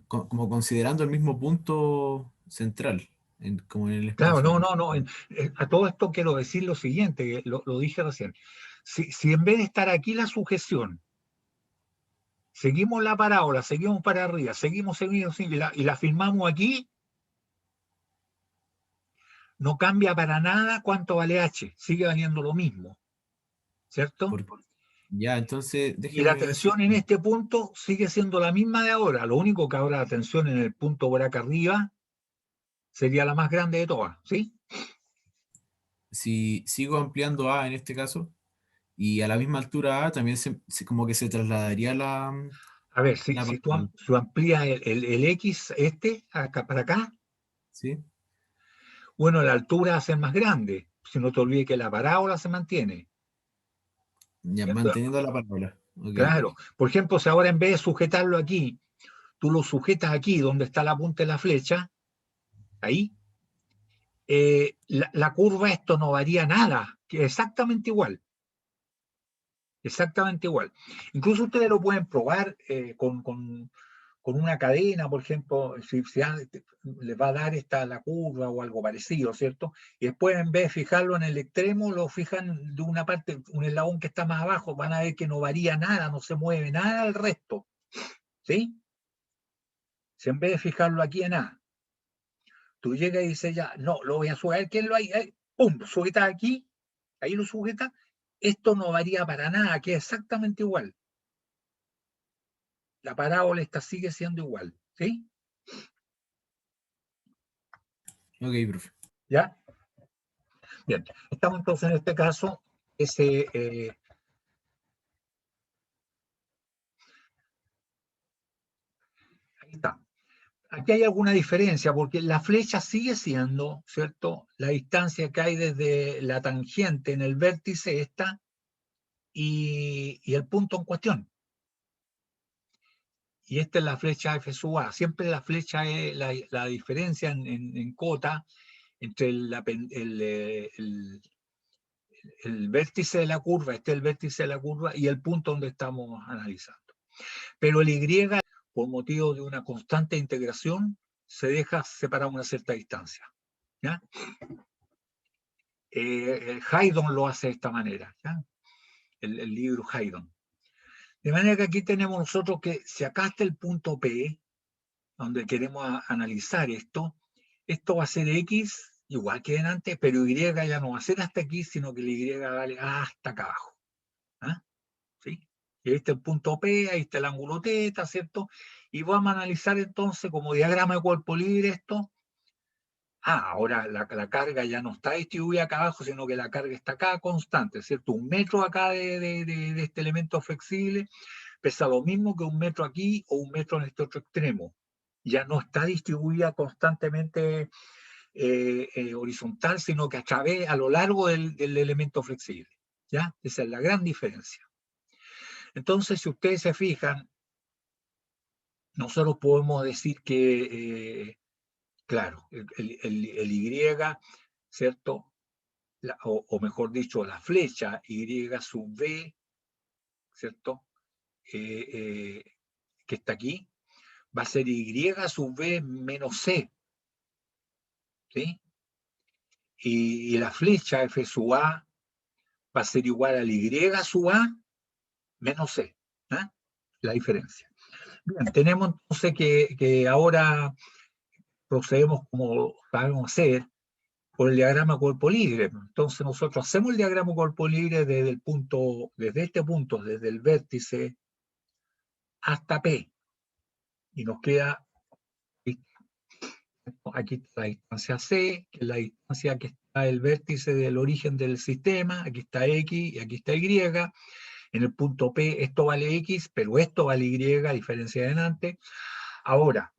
como considerando el mismo punto central. como en el Claro, espacio. no. A todo esto quiero decir lo siguiente, que lo dije recién. Si en vez de estar aquí la sujeción, seguimos la parábola, seguimos para arriba, seguimos y la firmamos aquí, no cambia para nada cuánto vale H, sigue valiendo lo mismo, ¿cierto? Ya, entonces Y la déjeme ver si... tensión en este punto sigue siendo la misma de ahora, lo único que ahora la tensión en el punto por acá arriba sería la más grande de todas, ¿sí? Si sigo ampliando A en este caso, y a la misma altura A también como que se trasladaría A ver, la si parábola, tú amplías el X acá para acá, ¿sí? bueno, la altura va a ser más grande, si no te olvides que la parábola se mantiene, Ya, ¿cierto? manteniendo la parábola. Ok. Claro, por ejemplo, si ahora en vez de sujetarlo aquí, tú lo sujetas aquí donde está la punta de la flecha, ahí, la curva esto no varía nada, que es exactamente igual. Exactamente igual. Incluso ustedes lo pueden probar con una cadena, por ejemplo, si les va a dar la curva o algo parecido, ¿cierto? Y después en vez de fijarlo en el extremo, lo fijan de una parte, un eslabón que está más abajo, van a ver que no varía nada, no se mueve nada al resto, ¿sí? Si en vez de fijarlo aquí en A, tú llegas y dices ya, no, lo voy a sujetar, ¿quién lo hay? ¡Pum! Lo sujetas aquí, ahí lo sujetas, esto no varía para nada, que es exactamente igual. La parábola esta sigue siendo igual, ¿sí? Ok, profe. ¿Ya? Bien, estamos entonces en este caso, ahí está. Aquí hay alguna diferencia, porque la flecha sigue siendo, ¿cierto? La distancia que hay desde la tangente en el vértice esta y el punto en cuestión. Y esta es la flecha F sub A. Siempre la flecha es la diferencia en cota entre el vértice de la curva, este es el vértice de la curva y el punto donde estamos analizando. Pero el Y, por motivo de una constante integración, se deja separar a una cierta distancia. ¿Ya? Haydn lo hace de esta manera, ¿ya? El libro Haydn. De manera que aquí tenemos nosotros que si acá está el punto P, donde queremos analizar esto va a ser X igual que en antes, pero Y ya no va a ser hasta aquí, sino que el Y vale hasta acá abajo. ¿Ah? ¿Sí? Y ahí está el punto P, ahí está el ángulo θ, ¿cierto? Y vamos a analizar entonces como diagrama de cuerpo libre esto. Ahora la carga ya no está distribuida acá abajo, sino que la carga está acá constante, ¿cierto? 1 metro acá de este elemento flexible pesa lo mismo que 1 metro aquí o 1 metro en este otro extremo. Ya no está distribuida constantemente horizontal, sino que a lo largo del elemento flexible. ¿Ya? Esa es la gran diferencia. Entonces, si ustedes se fijan, nosotros podemos decir que, claro, el Y, ¿cierto? O mejor dicho, la flecha Y sub B, ¿cierto? Que está aquí, va a ser Y sub B menos C, ¿sí? Y la flecha F sub A va a ser igual al Y sub A menos C, ¿eh? La diferencia. Bien, tenemos entonces que ahora procedemos como sabemos hacer por el diagrama cuerpo libre. Entonces nosotros hacemos el diagrama cuerpo libre desde este punto, desde el vértice hasta P, y nos queda aquí está la distancia C, que es la distancia que está el vértice del origen del sistema, aquí está X y aquí está Y. En el punto P esto vale X, pero esto vale Y, a diferencia de antes. Ahora,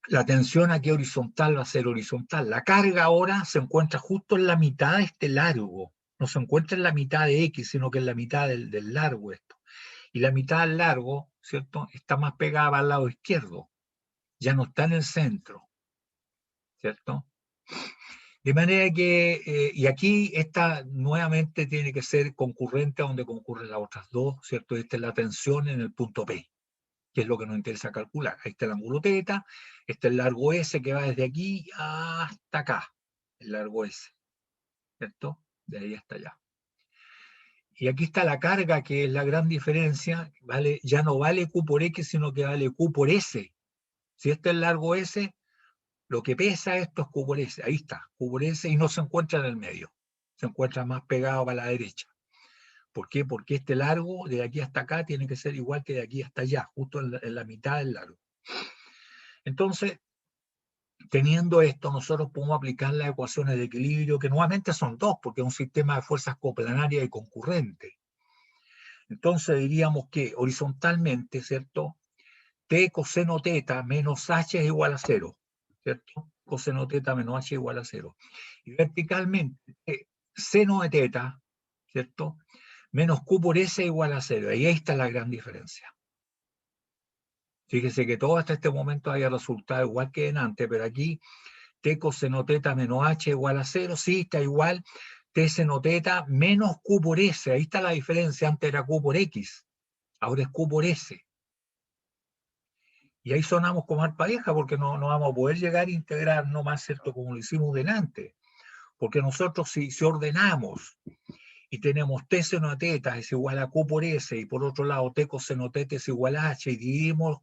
la tensión aquí horizontal va a ser horizontal. La carga ahora se encuentra justo en la mitad de este largo. No se encuentra en la mitad de X, sino que en la mitad del largo esto. Y la mitad del largo, ¿cierto? Está más pegada al lado izquierdo. Ya no está en el centro, ¿cierto? De manera que, y aquí esta nuevamente tiene que ser concurrente a donde concurren las otras dos, ¿cierto? Esta es la tensión en el punto P. que es lo que nos interesa calcular. Ahí está el ángulo teta, este es el largo S que va desde aquí hasta acá, el largo S, ¿cierto? De ahí hasta allá. Y aquí está la carga, que es la gran diferencia, ¿vale? Ya no vale Q por X, sino que vale Q por S. Si este es el largo S, lo que pesa esto es Q por S. Ahí está, Q por S, y no se encuentra en el medio. Se encuentra más pegado para la derecha. ¿Por qué? Porque este largo de aquí hasta acá tiene que ser igual que de aquí hasta allá, justo en la mitad del largo. Entonces, teniendo esto, nosotros podemos aplicar las ecuaciones de equilibrio, que nuevamente son dos, porque es un sistema de fuerzas coplanarias y concurrentes. Entonces diríamos que horizontalmente, ¿cierto? T coseno teta menos H es igual a 0, ¿cierto? Coseno teta menos H es igual a 0. Y verticalmente, seno de teta, ¿cierto? Menos Q por S es igual a 0. Y ahí está la gran diferencia. Fíjese que todo hasta este momento haya resultado igual que en antes, pero aquí T coseno teta menos H igual a 0, sí, está igual. T seno teta menos Q por S, ahí está la diferencia, antes era Q por X, ahora es Q por S. Y ahí sonamos como arpadeja, porque no vamos a poder llegar a integrar no más, ¿cierto?, como lo hicimos delante. Porque nosotros si ordenamos y tenemos T seno teta es igual a Q por S, y por otro lado T coseno teta es igual a H, y dividimos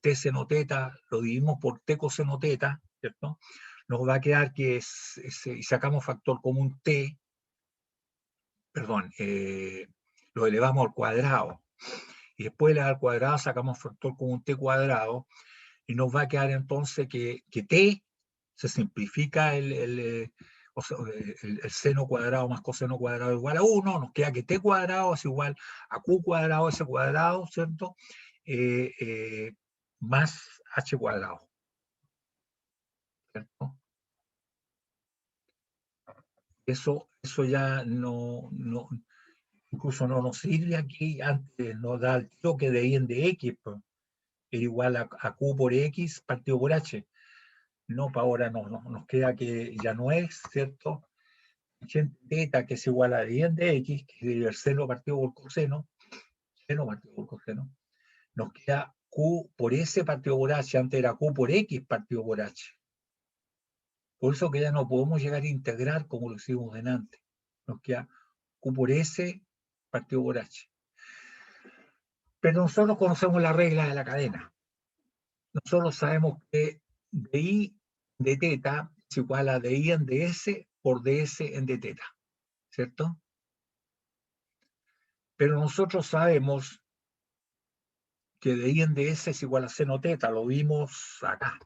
T seno teta, lo dividimos por T coseno teta, ¿cierto? Nos va a quedar que y sacamos factor común T, perdón, lo elevamos al cuadrado, y después de elevar al cuadrado sacamos factor común T cuadrado, y nos va a quedar entonces que T se simplifica el seno cuadrado más coseno cuadrado igual a 1, nos queda que T cuadrado es igual a Q cuadrado S cuadrado, ¿cierto? Más H cuadrado, ¿cierto? Eso ya incluso no nos sirve aquí, antes nos da el tiro que de y en de X, pues, es igual a Q por X partido por H. No, para ahora nos queda que ya no es, ¿cierto? Teta, que es igual a de y en de X, que es el seno partido por coseno, seno partido por coseno, nos queda Q por S partido por H, antes era Q por X partido por H. Por eso que ya no podemos llegar a integrar como lo hicimos delante. Nos queda Q por S partido por H. Pero nosotros conocemos la regla de la cadena. Nosotros sabemos que dI de teta es igual a dI en ds por ds en de teta, ¿cierto? Pero nosotros sabemos que dI en ds es igual a seno teta, lo vimos acá.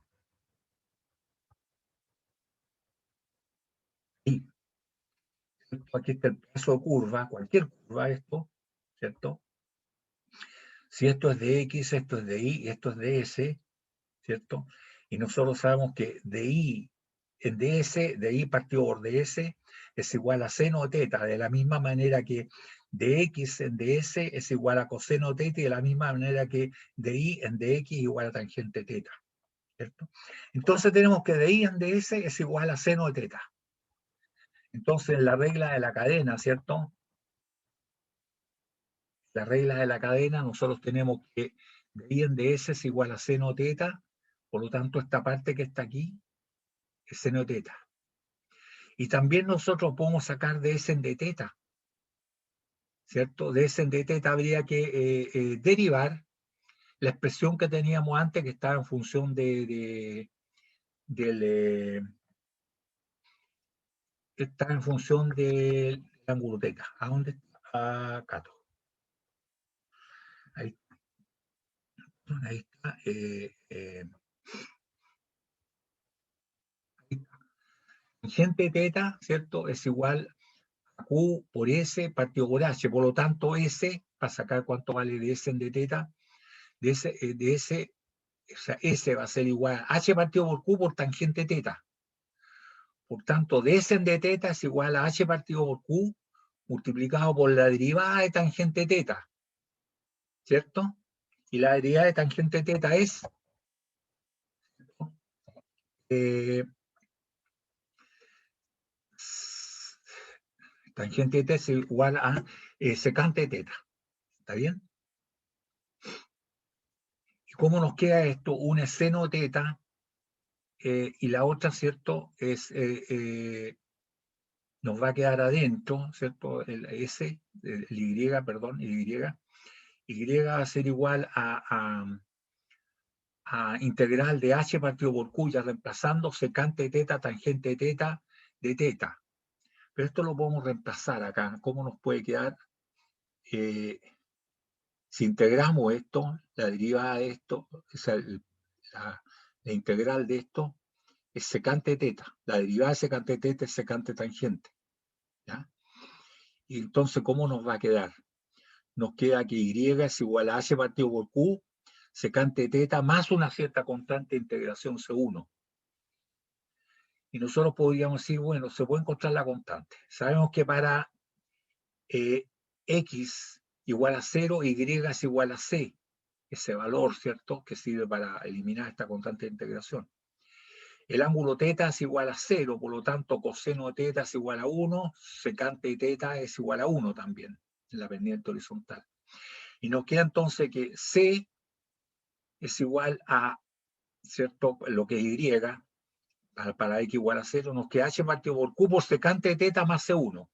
Y aquí está el peso de curva, cualquier curva esto, ¿cierto? Si esto es de X, esto es de Y, esto es de S, ¿cierto? Y nosotros sabemos que de Y en ds, de Y partido por ds, es igual a seno teta, de la misma manera que de X en ds es igual a coseno teta, y de la misma manera que de Y en dx igual a tangente teta, ¿cierto? Entonces tenemos que de Y en ds es igual a seno de teta. Entonces la regla de la cadena, ¿cierto? La regla de la cadena, nosotros tenemos que de Y en ds es igual a seno teta, por lo tanto esta parte que está aquí es seno teta. Y también nosotros podemos sacar de S en de teta, ¿cierto? De S en de teta habría que derivar la expresión que teníamos antes, que estaba en función del ángulo teta. ¿A dónde está? Acá. Ahí está. Tangente teta, ¿cierto? Es igual a Q por S partido por H. Por lo tanto, S, para sacar cuánto vale de S en de teta, de S, o sea, S va a ser igual a H partido por Q por tangente teta. Por tanto, de S en de teta es igual a H partido por Q multiplicado por la derivada de tangente teta, ¿cierto? Y la derivada de tangente teta es tangente teta es igual a secante teta. ¿Está bien? ¿Y cómo nos queda esto? Una es seno teta y la otra, ¿cierto? Nos va a quedar adentro, ¿cierto? El S, el Y, perdón, el Y va a ser igual a integral de H partido por Q, ya reemplazando secante teta, tangente teta de teta. Pero esto lo podemos reemplazar acá. ¿Cómo nos puede quedar? Si integramos esto, la derivada de esto, la integral de esto es secante teta. La derivada de secante teta es secante tangente. ¿Ya? Y entonces, ¿cómo nos va a quedar? Nos queda que Y es igual a H partido por Q, secante teta, más una cierta constante de integración C1. Y nosotros podríamos decir, bueno, se puede encontrar la constante. Sabemos que para X igual a 0, Y es igual a C. Ese valor, ¿cierto? Que sirve para eliminar esta constante de integración. El ángulo teta es igual a 0, por lo tanto, coseno de teta es igual a 1, secante de teta es igual a 1 también, en la pendiente horizontal. Y nos queda entonces que C es igual a, ¿cierto? Lo que es Y, para X igual a 0, nos queda H partido por Q por secante de teta más C1.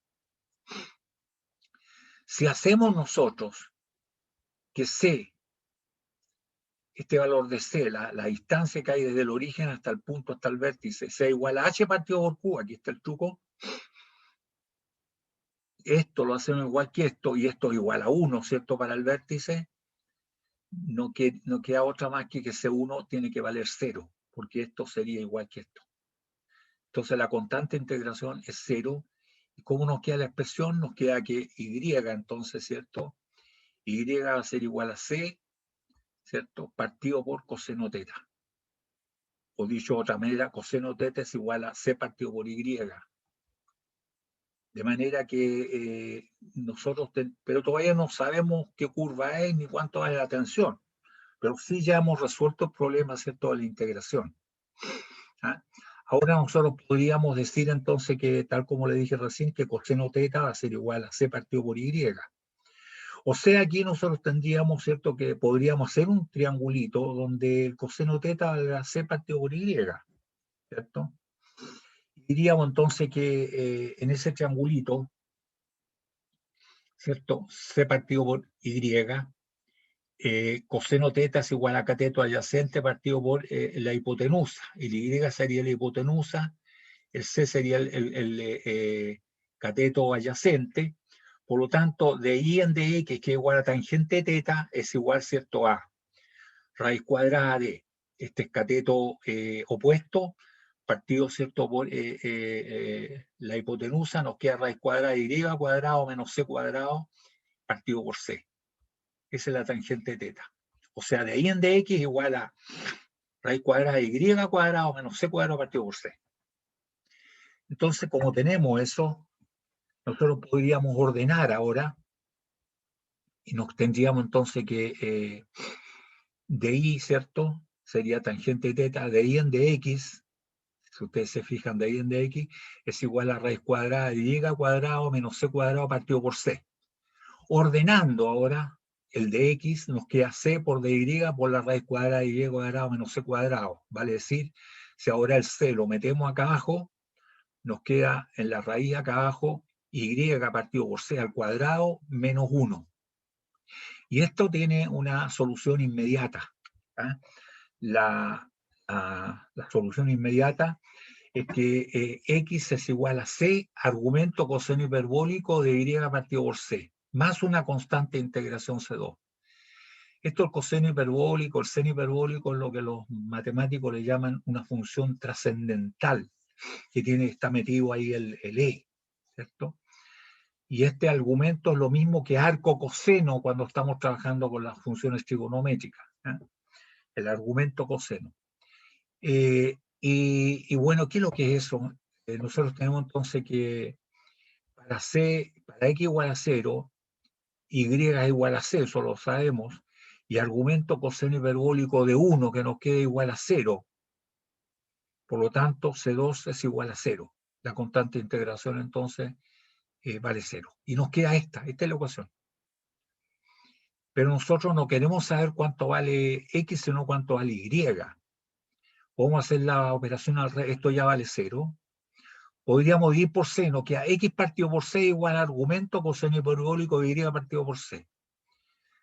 Si hacemos nosotros que C, este valor de C, la distancia que hay desde el origen hasta el punto, hasta el vértice, sea igual a H partido por Q, aquí está el truco, esto lo hacemos igual que esto, y esto igual a 1, ¿cierto? Para el vértice, no queda otra más que C1 tiene que valer 0, porque esto sería igual que esto. Entonces la constante de integración es 0. ¿Y cómo nos queda la expresión? Nos queda que Y, entonces, ¿cierto? Y va a ser igual a C, ¿cierto? Partido por coseno teta. O dicho de otra manera, coseno teta es igual a C partido por Y. De manera que nosotros, pero todavía no sabemos qué curva es ni cuánto vale la tensión. Pero sí ya hemos resuelto el problema, ¿cierto?, de la integración. ¿Ah? Ahora nosotros podríamos decir entonces que, tal como le dije recién, que coseno teta va a ser igual a C partido por Y. O sea, aquí nosotros tendríamos, ¿cierto?, que podríamos hacer un triangulito donde el coseno teta valga C partido por Y, ¿cierto? Diríamos entonces que en ese triangulito, ¿cierto?, C partido por Y, coseno teta es igual a cateto adyacente partido por la hipotenusa. El Y sería la hipotenusa, el C sería el cateto adyacente. Por lo tanto, de I en DX, que es igual a tangente teta, es igual, ¿cierto?, a raíz cuadrada de este cateto opuesto, partido, ¿cierto?, por la hipotenusa, nos queda raíz cuadrada de Y cuadrado menos C cuadrado, partido por C. Esa es la tangente teta. O sea, de I en DX igual a raíz cuadrada de Y cuadrado menos C cuadrado partido por C. Entonces, como tenemos eso, nosotros podríamos ordenar ahora y nos tendríamos entonces que de I, ¿cierto?, sería tangente teta de I en dx, si ustedes se fijan, de I en dx, es igual a raíz cuadrada de Y cuadrado menos C cuadrado partido por C. Ordenando ahora, el dx nos queda C por dy por la raíz cuadrada de Y cuadrado menos C cuadrado. Vale decir, si ahora el C lo metemos acá abajo, nos queda en la raíz acá abajo Y partido por C al cuadrado menos 1. Y esto tiene una solución inmediata. ¿Eh? La solución inmediata es que X es igual a C, argumento coseno hiperbólico de Y partido por C, más una constante de integración C2. Esto el coseno hiperbólico, el seno hiperbólico es lo que los matemáticos le llaman una función trascendental, que está metido ahí el E, ¿cierto? Y este argumento es lo mismo que arco coseno cuando estamos trabajando con las funciones trigonométricas, ¿eh? El argumento coseno. Y bueno, ¿qué es lo que es eso? Nosotros tenemos entonces que para X igual a 0, Y es igual a C, eso lo sabemos, y argumento coseno hiperbólico de 1 que nos queda igual a 0. Por lo tanto, C2 es igual a 0. La constante de integración entonces vale 0. Y nos queda esta es la ecuación. Pero nosotros no queremos saber cuánto vale X, sino cuánto vale Y. Podemos hacer la operación al revés, esto ya vale 0. Podríamos ir por seno, que a X partido por C igual a argumento coseno hiperbólico de Y partido por C.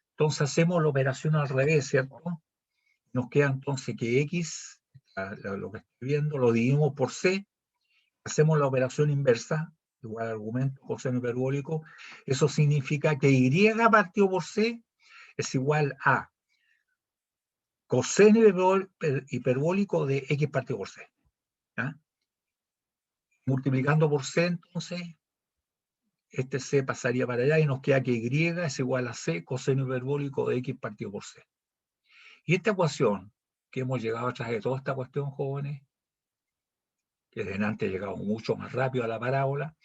Entonces hacemos la operación al revés, ¿cierto? Nos queda entonces que X, lo que estoy viendo, lo dividimos por C, hacemos la operación inversa, igual a argumento coseno hiperbólico. Eso significa que Y partido por C es igual a coseno hiperbólico de X partido por C. ¿Ya? Multiplicando por C, entonces, este C pasaría para allá y nos queda que Y es igual a C coseno hiperbólico de X partido por C. Y esta ecuación, que hemos llegado a través de toda esta cuestión, jóvenes, que desde antes llegamos mucho más rápido a la parábola,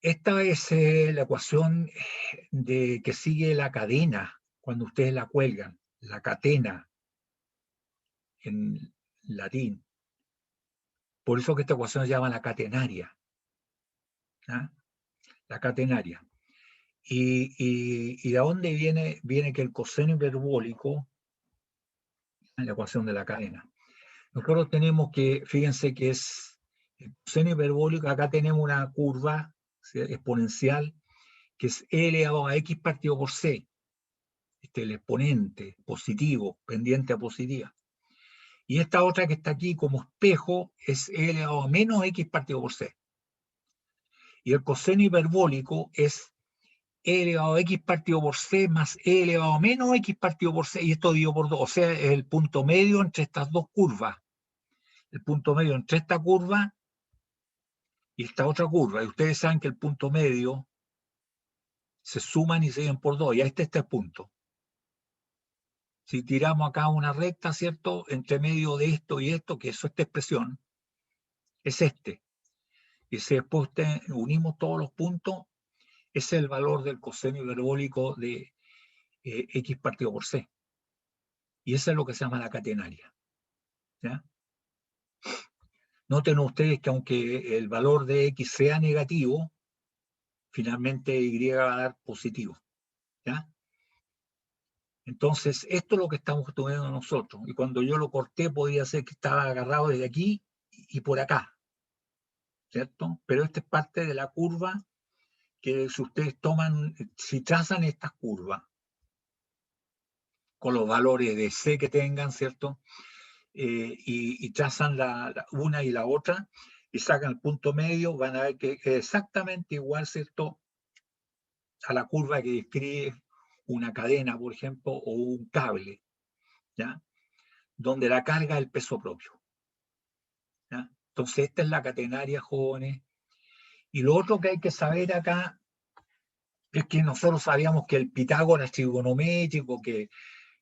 esta es la ecuación que sigue la cadena, cuando ustedes la cuelgan, la catena, en latín. Por eso que esta ecuación se llama la catenaria. ¿Ah? La catenaria. ¿Y de dónde viene? Viene que el coseno hiperbólico, la ecuación de la cadena. Nosotros tenemos que, fíjense que es el coseno hiperbólico, acá tenemos una curva, ¿sí?, exponencial, que es e elevado a x partido por c. El exponente positivo, pendiente a positiva. Y esta otra que está aquí como espejo es e elevado a menos x partido por c. Y el coseno hiperbólico es e elevado a x partido por c más e elevado a menos x partido por c, y esto dividido por 2, o sea, es el punto medio entre estas dos curvas. El punto medio entre esta curva y esta otra curva. Y ustedes saben que el punto medio se suman y se dividen por 2, y este es el punto. Si tiramos acá una recta, ¿cierto?, entre medio de esto y esto, que es esta expresión, es este. Y si después unimos todos los puntos, ese es el valor del coseno hiperbólico de x partido por c. Y eso es lo que se llama la catenaria. ¿Ya? Noten ustedes que aunque el valor de x sea negativo, finalmente y va a dar positivo. ¿Ya? Entonces, esto es lo que estamos estudiando nosotros. Y cuando yo lo corté, podía ser que estaba agarrado desde aquí y por acá. ¿Cierto? Pero esta es parte de la curva que si ustedes toman, si trazan estas curvas con los valores de C que tengan, ¿cierto? Y trazan una y la otra y sacan el punto medio, van a ver que es exactamente igual, ¿cierto?, a la curva que describe una cadena, por ejemplo, o un cable, ¿ya?, donde la carga es el peso propio. ¿Ya? Entonces, esta es la catenaria, jóvenes. Y lo otro que hay que saber acá es que nosotros sabíamos que el Pitágoras trigonométrico, que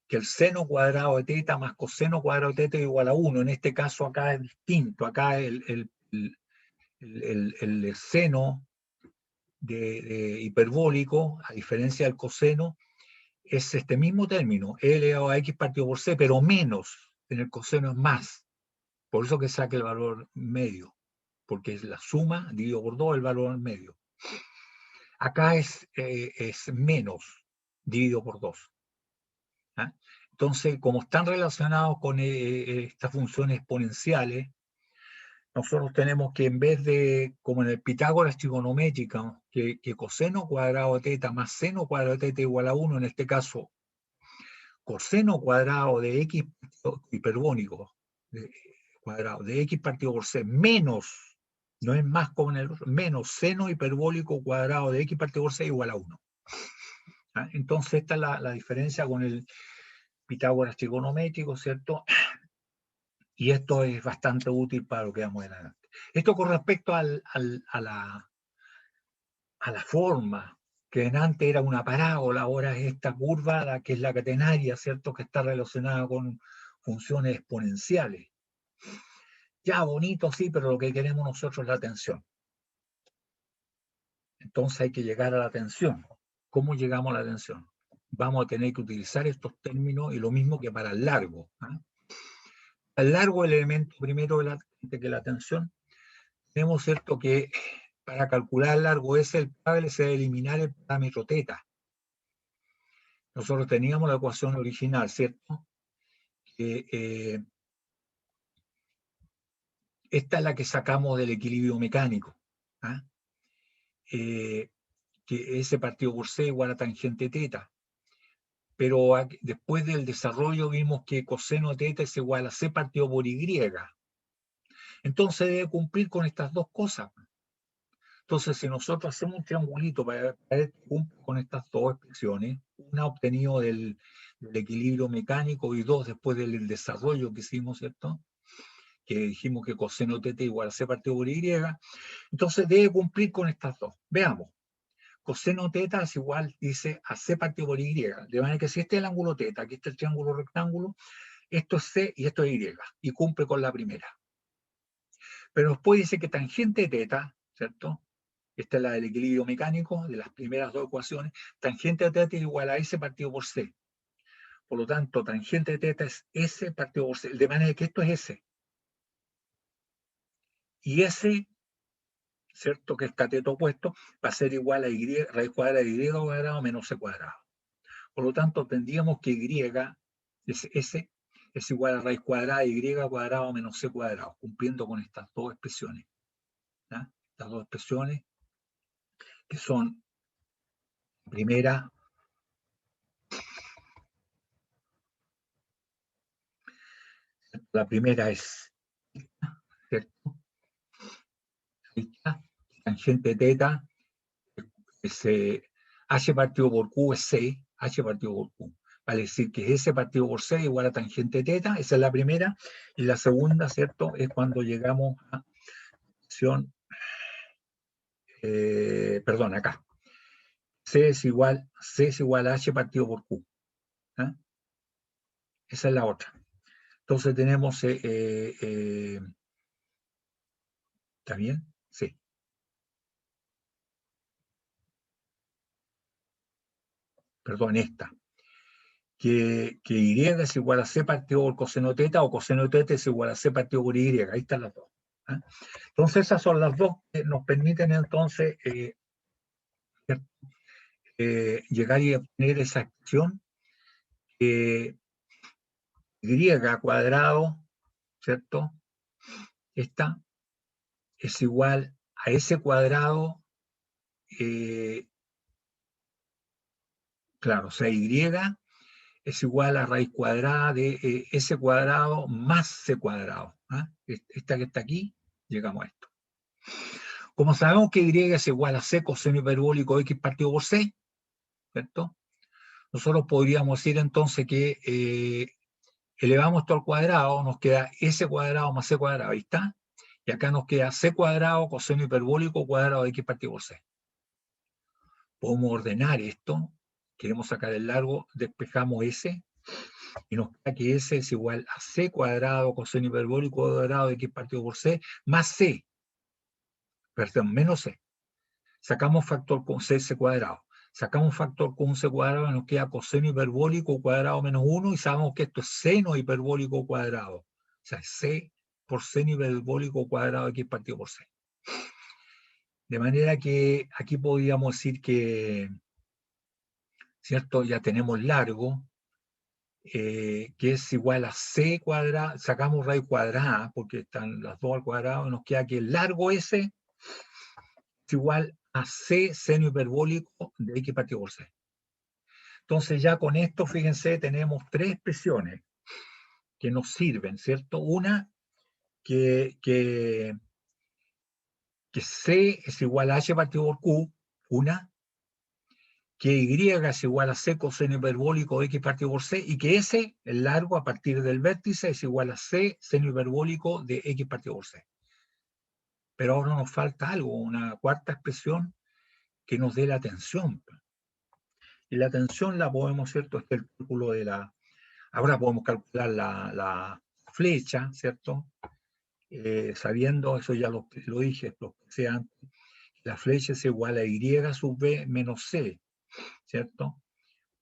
el seno cuadrado de teta más coseno cuadrado de teta es igual a 1. En este caso acá es distinto. Acá el seno hiperbólico, a diferencia del coseno, es este mismo término, e elevado a x partido por c, pero menos. En el coseno es más. Por eso que saca el valor medio, porque es la suma dividido por 2 el valor medio. Acá es menos dividido por 2. ¿Ah? Entonces, como están relacionados con estas funciones exponenciales, nosotros tenemos que, en vez de, como en el Pitágoras trigonométrica, que coseno cuadrado de teta más seno cuadrado de teta igual a 1, en este caso, coseno cuadrado de x hiperbólico cuadrado de x partido por c menos, no es más como en el otro, menos seno hiperbólico cuadrado de x partido por c igual a 1. ¿Ah? Entonces, esta es la diferencia con el Pitágoras trigonométrico, ¿cierto? Y esto es bastante útil para lo que vamos adelante. Esto con respecto a la forma, que antes era una parábola, ahora es esta curva, que es la catenaria, ¿cierto?, que está relacionada con funciones exponenciales. Ya, bonito, sí, pero lo que queremos nosotros es la tensión. Entonces hay que llegar a la tensión. ¿Cómo llegamos a la tensión? Vamos a tener que utilizar estos términos, y lo mismo que para el largo. ¿Ah? El largo, el elemento primero que la tensión, tenemos, ¿cierto?, que para calcular el largo S, el cable se debe eliminar el parámetro teta. nosotros teníamos la ecuación original, ¿cierto? Que esta es la que sacamos del equilibrio mecánico, ¿ah? Que S partido por C igual a tangente teta. Pero después del desarrollo vimos que coseno teta es igual a C partido por Y. Entonces debe cumplir con estas dos cosas. Entonces, si nosotros hacemos un triangulito para ver que cumple con estas dos expresiones, una obtenido del equilibrio mecánico y dos después del desarrollo que hicimos, ¿cierto? Que dijimos que coseno teta igual a C partido por Y, entonces debe cumplir con estas dos. Veamos. Coseno teta es igual, dice, a C partido por Y. De manera que si este es el ángulo teta, aquí está el triángulo rectángulo, esto es C y esto es Y, y cumple con la primera. Pero después dice que tangente teta, ¿cierto? Esta es la del equilibrio mecánico, de las primeras dos ecuaciones. Tangente de teta es igual a S partido por C. Por lo tanto, tangente de teta es S partido por C. De manera que esto es S. Y S, ¿cierto? Que es cateto opuesto, va a ser igual a Y, raíz cuadrada de Y cuadrado menos C cuadrado. Por lo tanto, tendríamos que Y, S, es igual a raíz cuadrada de Y cuadrado menos C cuadrado, cumpliendo con estas dos expresiones. ¿Ya? Estas dos expresiones que son, primera, la primera es, ¿cierto? Tangente teta es H partido por Q es C, H partido por Q. Vale decir que S partido por C igual a tangente teta, esa es la primera. Y la segunda, ¿cierto? Es cuando llegamos a acción, perdón, acá. C es igual a H partido por Q. ¿Ah? Esa es la otra. Entonces tenemos, ¿está bien? Sí. Perdón, esta. Que Y es igual a C partido por coseno teta o coseno teta es igual a C partido por Y. Ahí están las dos. ¿Ah? Entonces esas son las dos que nos permiten entonces llegar y obtener esa acción Y cuadrado, ¿cierto? Esta es igual a S cuadrado, claro, o sea, Y es igual a raíz cuadrada de S cuadrado más C cuadrado. ¿Ah? Esta que está aquí, llegamos a esto. Como sabemos que Y es igual a C coseno hiperbólico X partido por C, ¿cierto? Nosotros podríamos decir entonces que elevamos esto al cuadrado, nos queda S cuadrado más C cuadrado, ahí está. Y acá nos queda C cuadrado coseno hiperbólico cuadrado de X partido por C. Podemos ordenar esto, queremos sacar el largo, despejamos S, y nos queda que S es igual a C cuadrado coseno hiperbólico cuadrado de X partido por C, más C, perdón, menos C. Sacamos factor con C cuadrado. Sacamos factor con C cuadrado y nos queda coseno hiperbólico cuadrado menos 1 y sabemos que esto es seno hiperbólico cuadrado. O sea, C por seno hiperbólico cuadrado de X partido por C. De manera que aquí podríamos decir que, ¿cierto? Ya tenemos largo, que es igual a C cuadrado, sacamos raíz cuadrada, porque están las dos al cuadrado, y nos queda que el largo S es igual a C seno hiperbólico de X partido por C. Entonces ya con esto, fíjense, tenemos tres expresiones que nos sirven, ¿cierto? Una, que C es igual a H partido por Q, una, que Y es igual a C coseno hiperbólico de X partido por C, y que S, el largo a partir del vértice, es igual a C seno hiperbólico de X partido por C. Pero ahora nos falta algo, una cuarta expresión que nos dé la tensión. Y la tensión la podemos, ¿cierto? Este es el cálculo de la... Ahora podemos calcular la flecha, ¿cierto? Sabiendo, eso ya lo dije, lo pensé antes, la flecha es igual a Y sub B menos C, ¿cierto?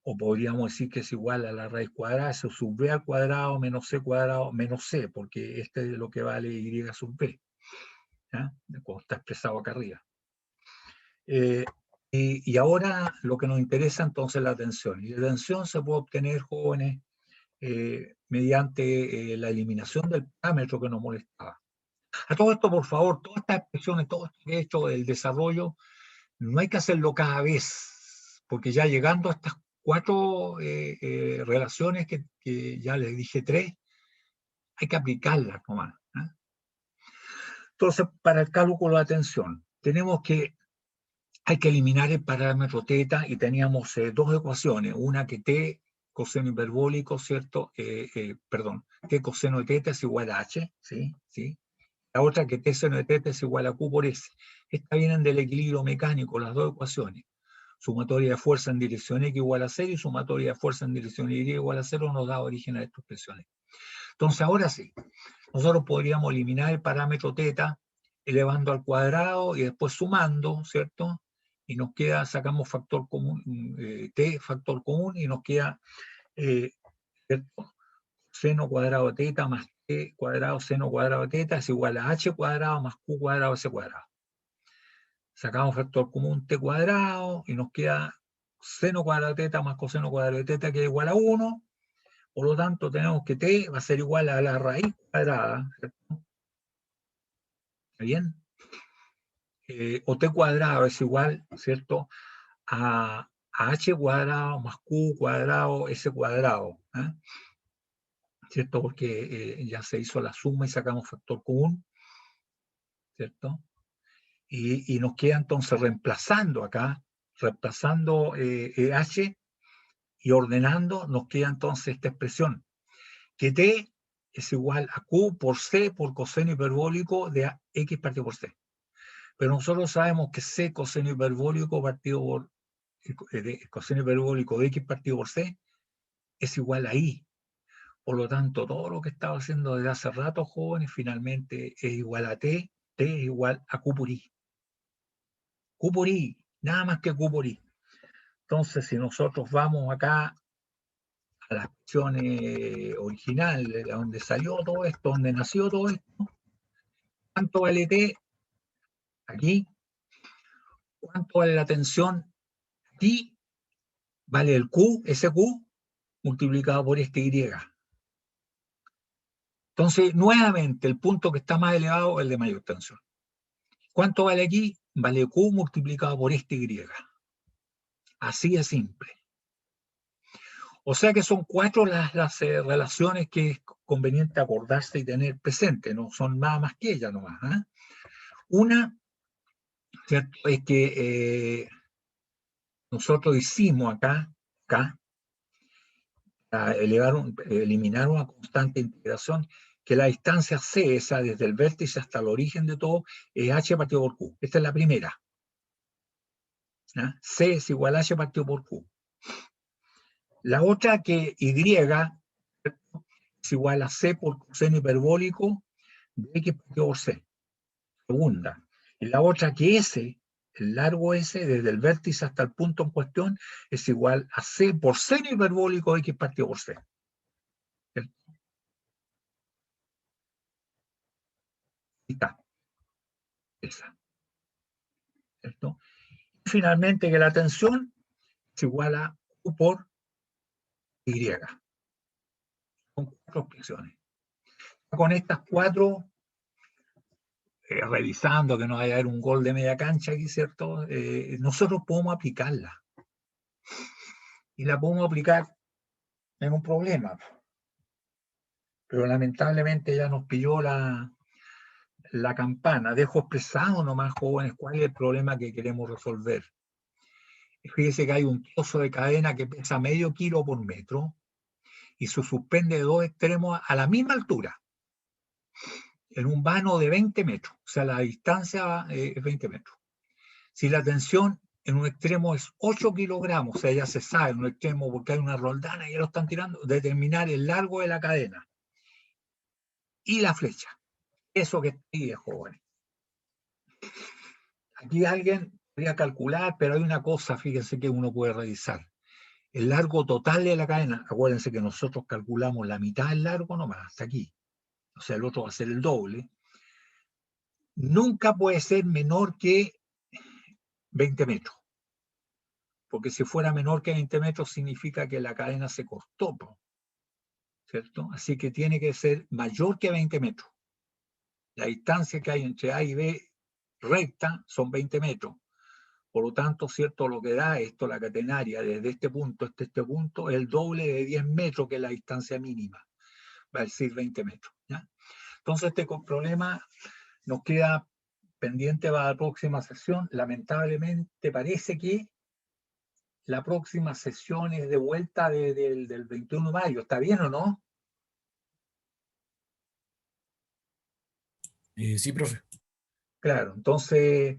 O podríamos decir que es igual a la raíz cuadrada, eso sub B al cuadrado menos C cuadrado menos C, porque este es lo que vale Y sub B, ¿ya? Como está expresado acá arriba. Y ahora lo que nos interesa entonces es la tensión. Y la tensión se puede obtener, jóvenes, mediante la eliminación del parámetro que nos molestaba. A todo esto, por favor, todas estas expresiones, todo esto que he hecho del desarrollo, no hay que hacerlo cada vez, porque ya llegando a estas 4 relaciones que ya les dije 3, hay que aplicarlas nomás. Entonces, para el cálculo de la tensión, hay que eliminar el parámetro teta y teníamos 2 ecuaciones, una que t coseno hiperbólico, ¿cierto? Perdón, t coseno de teta es igual a h, ¿sí? ¿Sí? La otra que t seno de teta es igual a q por s. Estas vienen del equilibrio mecánico, las 2 ecuaciones. Sumatoria de fuerza en dirección x igual a 0 y sumatoria de fuerza en dirección y igual a 0 nos da origen a estas expresiones. Entonces, ahora sí, nosotros podríamos eliminar el parámetro teta elevando al cuadrado y después sumando, ¿cierto? Y nos queda, sacamos factor común, t factor común, y nos queda, ¿cierto? Seno cuadrado de teta más t cuadrado seno cuadrado de teta es igual a h cuadrado más q cuadrado s cuadrado. Sacamos factor común t cuadrado y nos queda seno cuadrado de teta más coseno cuadrado de teta, que es igual a 1. Por lo tanto, tenemos que t va a ser igual a la raíz cuadrada, ¿cierto? ¿Está bien? O t cuadrado es igual, ¿cierto?, a h cuadrado más q cuadrado s cuadrado, ¿eh? ¿Cierto? Porque ya se hizo la suma y sacamos factor común, ¿cierto? Y nos queda entonces reemplazando acá, reemplazando h y ordenando, nos queda entonces esta expresión, que t es igual a q por c por coseno hiperbólico de x partido por c. Pero nosotros sabemos que c coseno hiperbólico partido por el coseno hiperbólico de x partido por c es igual a i. Por lo tanto, todo lo que estaba haciendo desde hace rato, jóvenes, finalmente es igual a t es igual a q por i. Q por i, nada más que q por i. Entonces, si nosotros vamos acá a la expresión original, de donde salió todo esto, donde nació todo esto, ¿cuánto vale t aquí? ¿Cuánto vale la tensión aquí? Vale el q, ese q, multiplicado por este y. Entonces, nuevamente, el punto que está más elevado es el de mayor tensión. ¿Cuánto vale aquí? Vale q multiplicado por este y. Así de simple. O sea que son 4 las relaciones que es conveniente acordarse y tener presente, no son nada más que ellas nomás. ¿Eh? Una, ¿cierto?, es que nosotros hicimos acá a eliminar una constante integración, que la distancia c, esa desde el vértice hasta el origen de todo, es h partido por q. Esta es la primera. ¿Ah? C es igual a h partido por q. La otra, que y es igual a c por coseno hiperbólico de x partido por c. Segunda. Y la otra, que s, el largo s, desde el vértice hasta el punto en cuestión, es igual a c por seno hiperbólico de x partido por c. ¿Cierto? Ahí está. Esa. ¿Cierto? Y finalmente, que la tensión es igual a q por y. Son 4 expresiones. Con estas 4, revisando que no vaya a haber un gol de media cancha aquí, ¿cierto? Nosotros podemos aplicarla. Y la podemos aplicar en un problema. Pero lamentablemente ya nos pilló la campana. Dejo expresado nomás, jóvenes, cuál es el problema que queremos resolver. Fíjese que hay un trozo de cadena que pesa medio kilo por metro y se suspende de 2 extremos a la misma altura, en un vano de 20 metros. O sea, la distancia es 20 metros. Si la tensión en un extremo es 8 kilogramos, o sea, ya se sabe en un extremo porque hay una roldana y ya lo están tirando, determinar el largo de la cadena y la flecha. Eso que está ahí, jóvenes. Aquí alguien podría calcular, pero hay una cosa, fíjense, que uno puede revisar. El largo total de la cadena, acuérdense que nosotros calculamos la mitad del largo nomás, hasta aquí. O sea, el otro va a ser el doble. Nunca puede ser menor que 20 metros. porque si fuera menor que 20 metros significa que la cadena se cortó, ¿cierto? Así que tiene que ser mayor que 20 metros. La distancia que hay entre A y B recta son 20 metros. Por lo tanto, ¿cierto? Lo que da esto, la catenaria, desde este punto hasta este punto, es el doble de 10 metros que es la distancia mínima. Va a decir 20 metros, ¿ya? Entonces, este problema nos queda pendiente para la próxima sesión. Lamentablemente, parece que la próxima sesión es de vuelta del 21 de mayo. ¿Está bien o no? Sí, profe. Claro, entonces,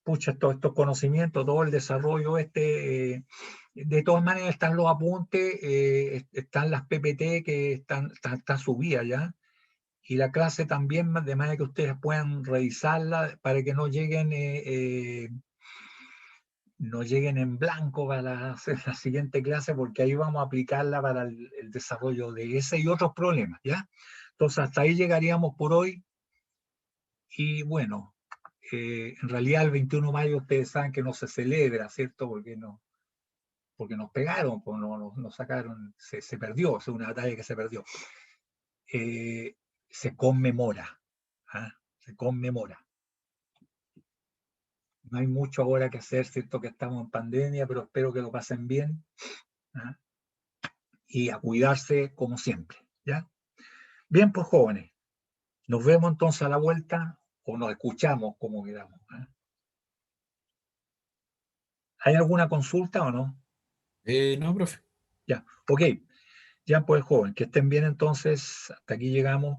pucha, todos estos conocimientos, todo el desarrollo de todas maneras están los apuntes, están las PPT que está subida ya, y la clase también, de manera que ustedes puedan revisarla para que no lleguen en blanco para la siguiente clase, porque ahí vamos a aplicarla para el desarrollo de ese y otros problemas, ¿ya? Entonces, hasta ahí llegaríamos por hoy. Y bueno, en realidad el 21 de mayo ustedes saben que no se celebra, ¿cierto? Porque nos pegaron, pues nos sacaron, se perdió, es una batalla que se perdió. Se conmemora, ¿ah? Se conmemora. No hay mucho ahora que hacer, ¿cierto? Que estamos en pandemia, pero espero que lo pasen bien, ¿ah? Y a cuidarse como siempre, ¿ya? Bien, pues jóvenes, nos vemos entonces a la vuelta o nos escuchamos como queramos, ¿ah? ¿Hay alguna consulta o no? No, profe. Ya, ok. Ya pues joven, que estén bien entonces, hasta aquí llegamos.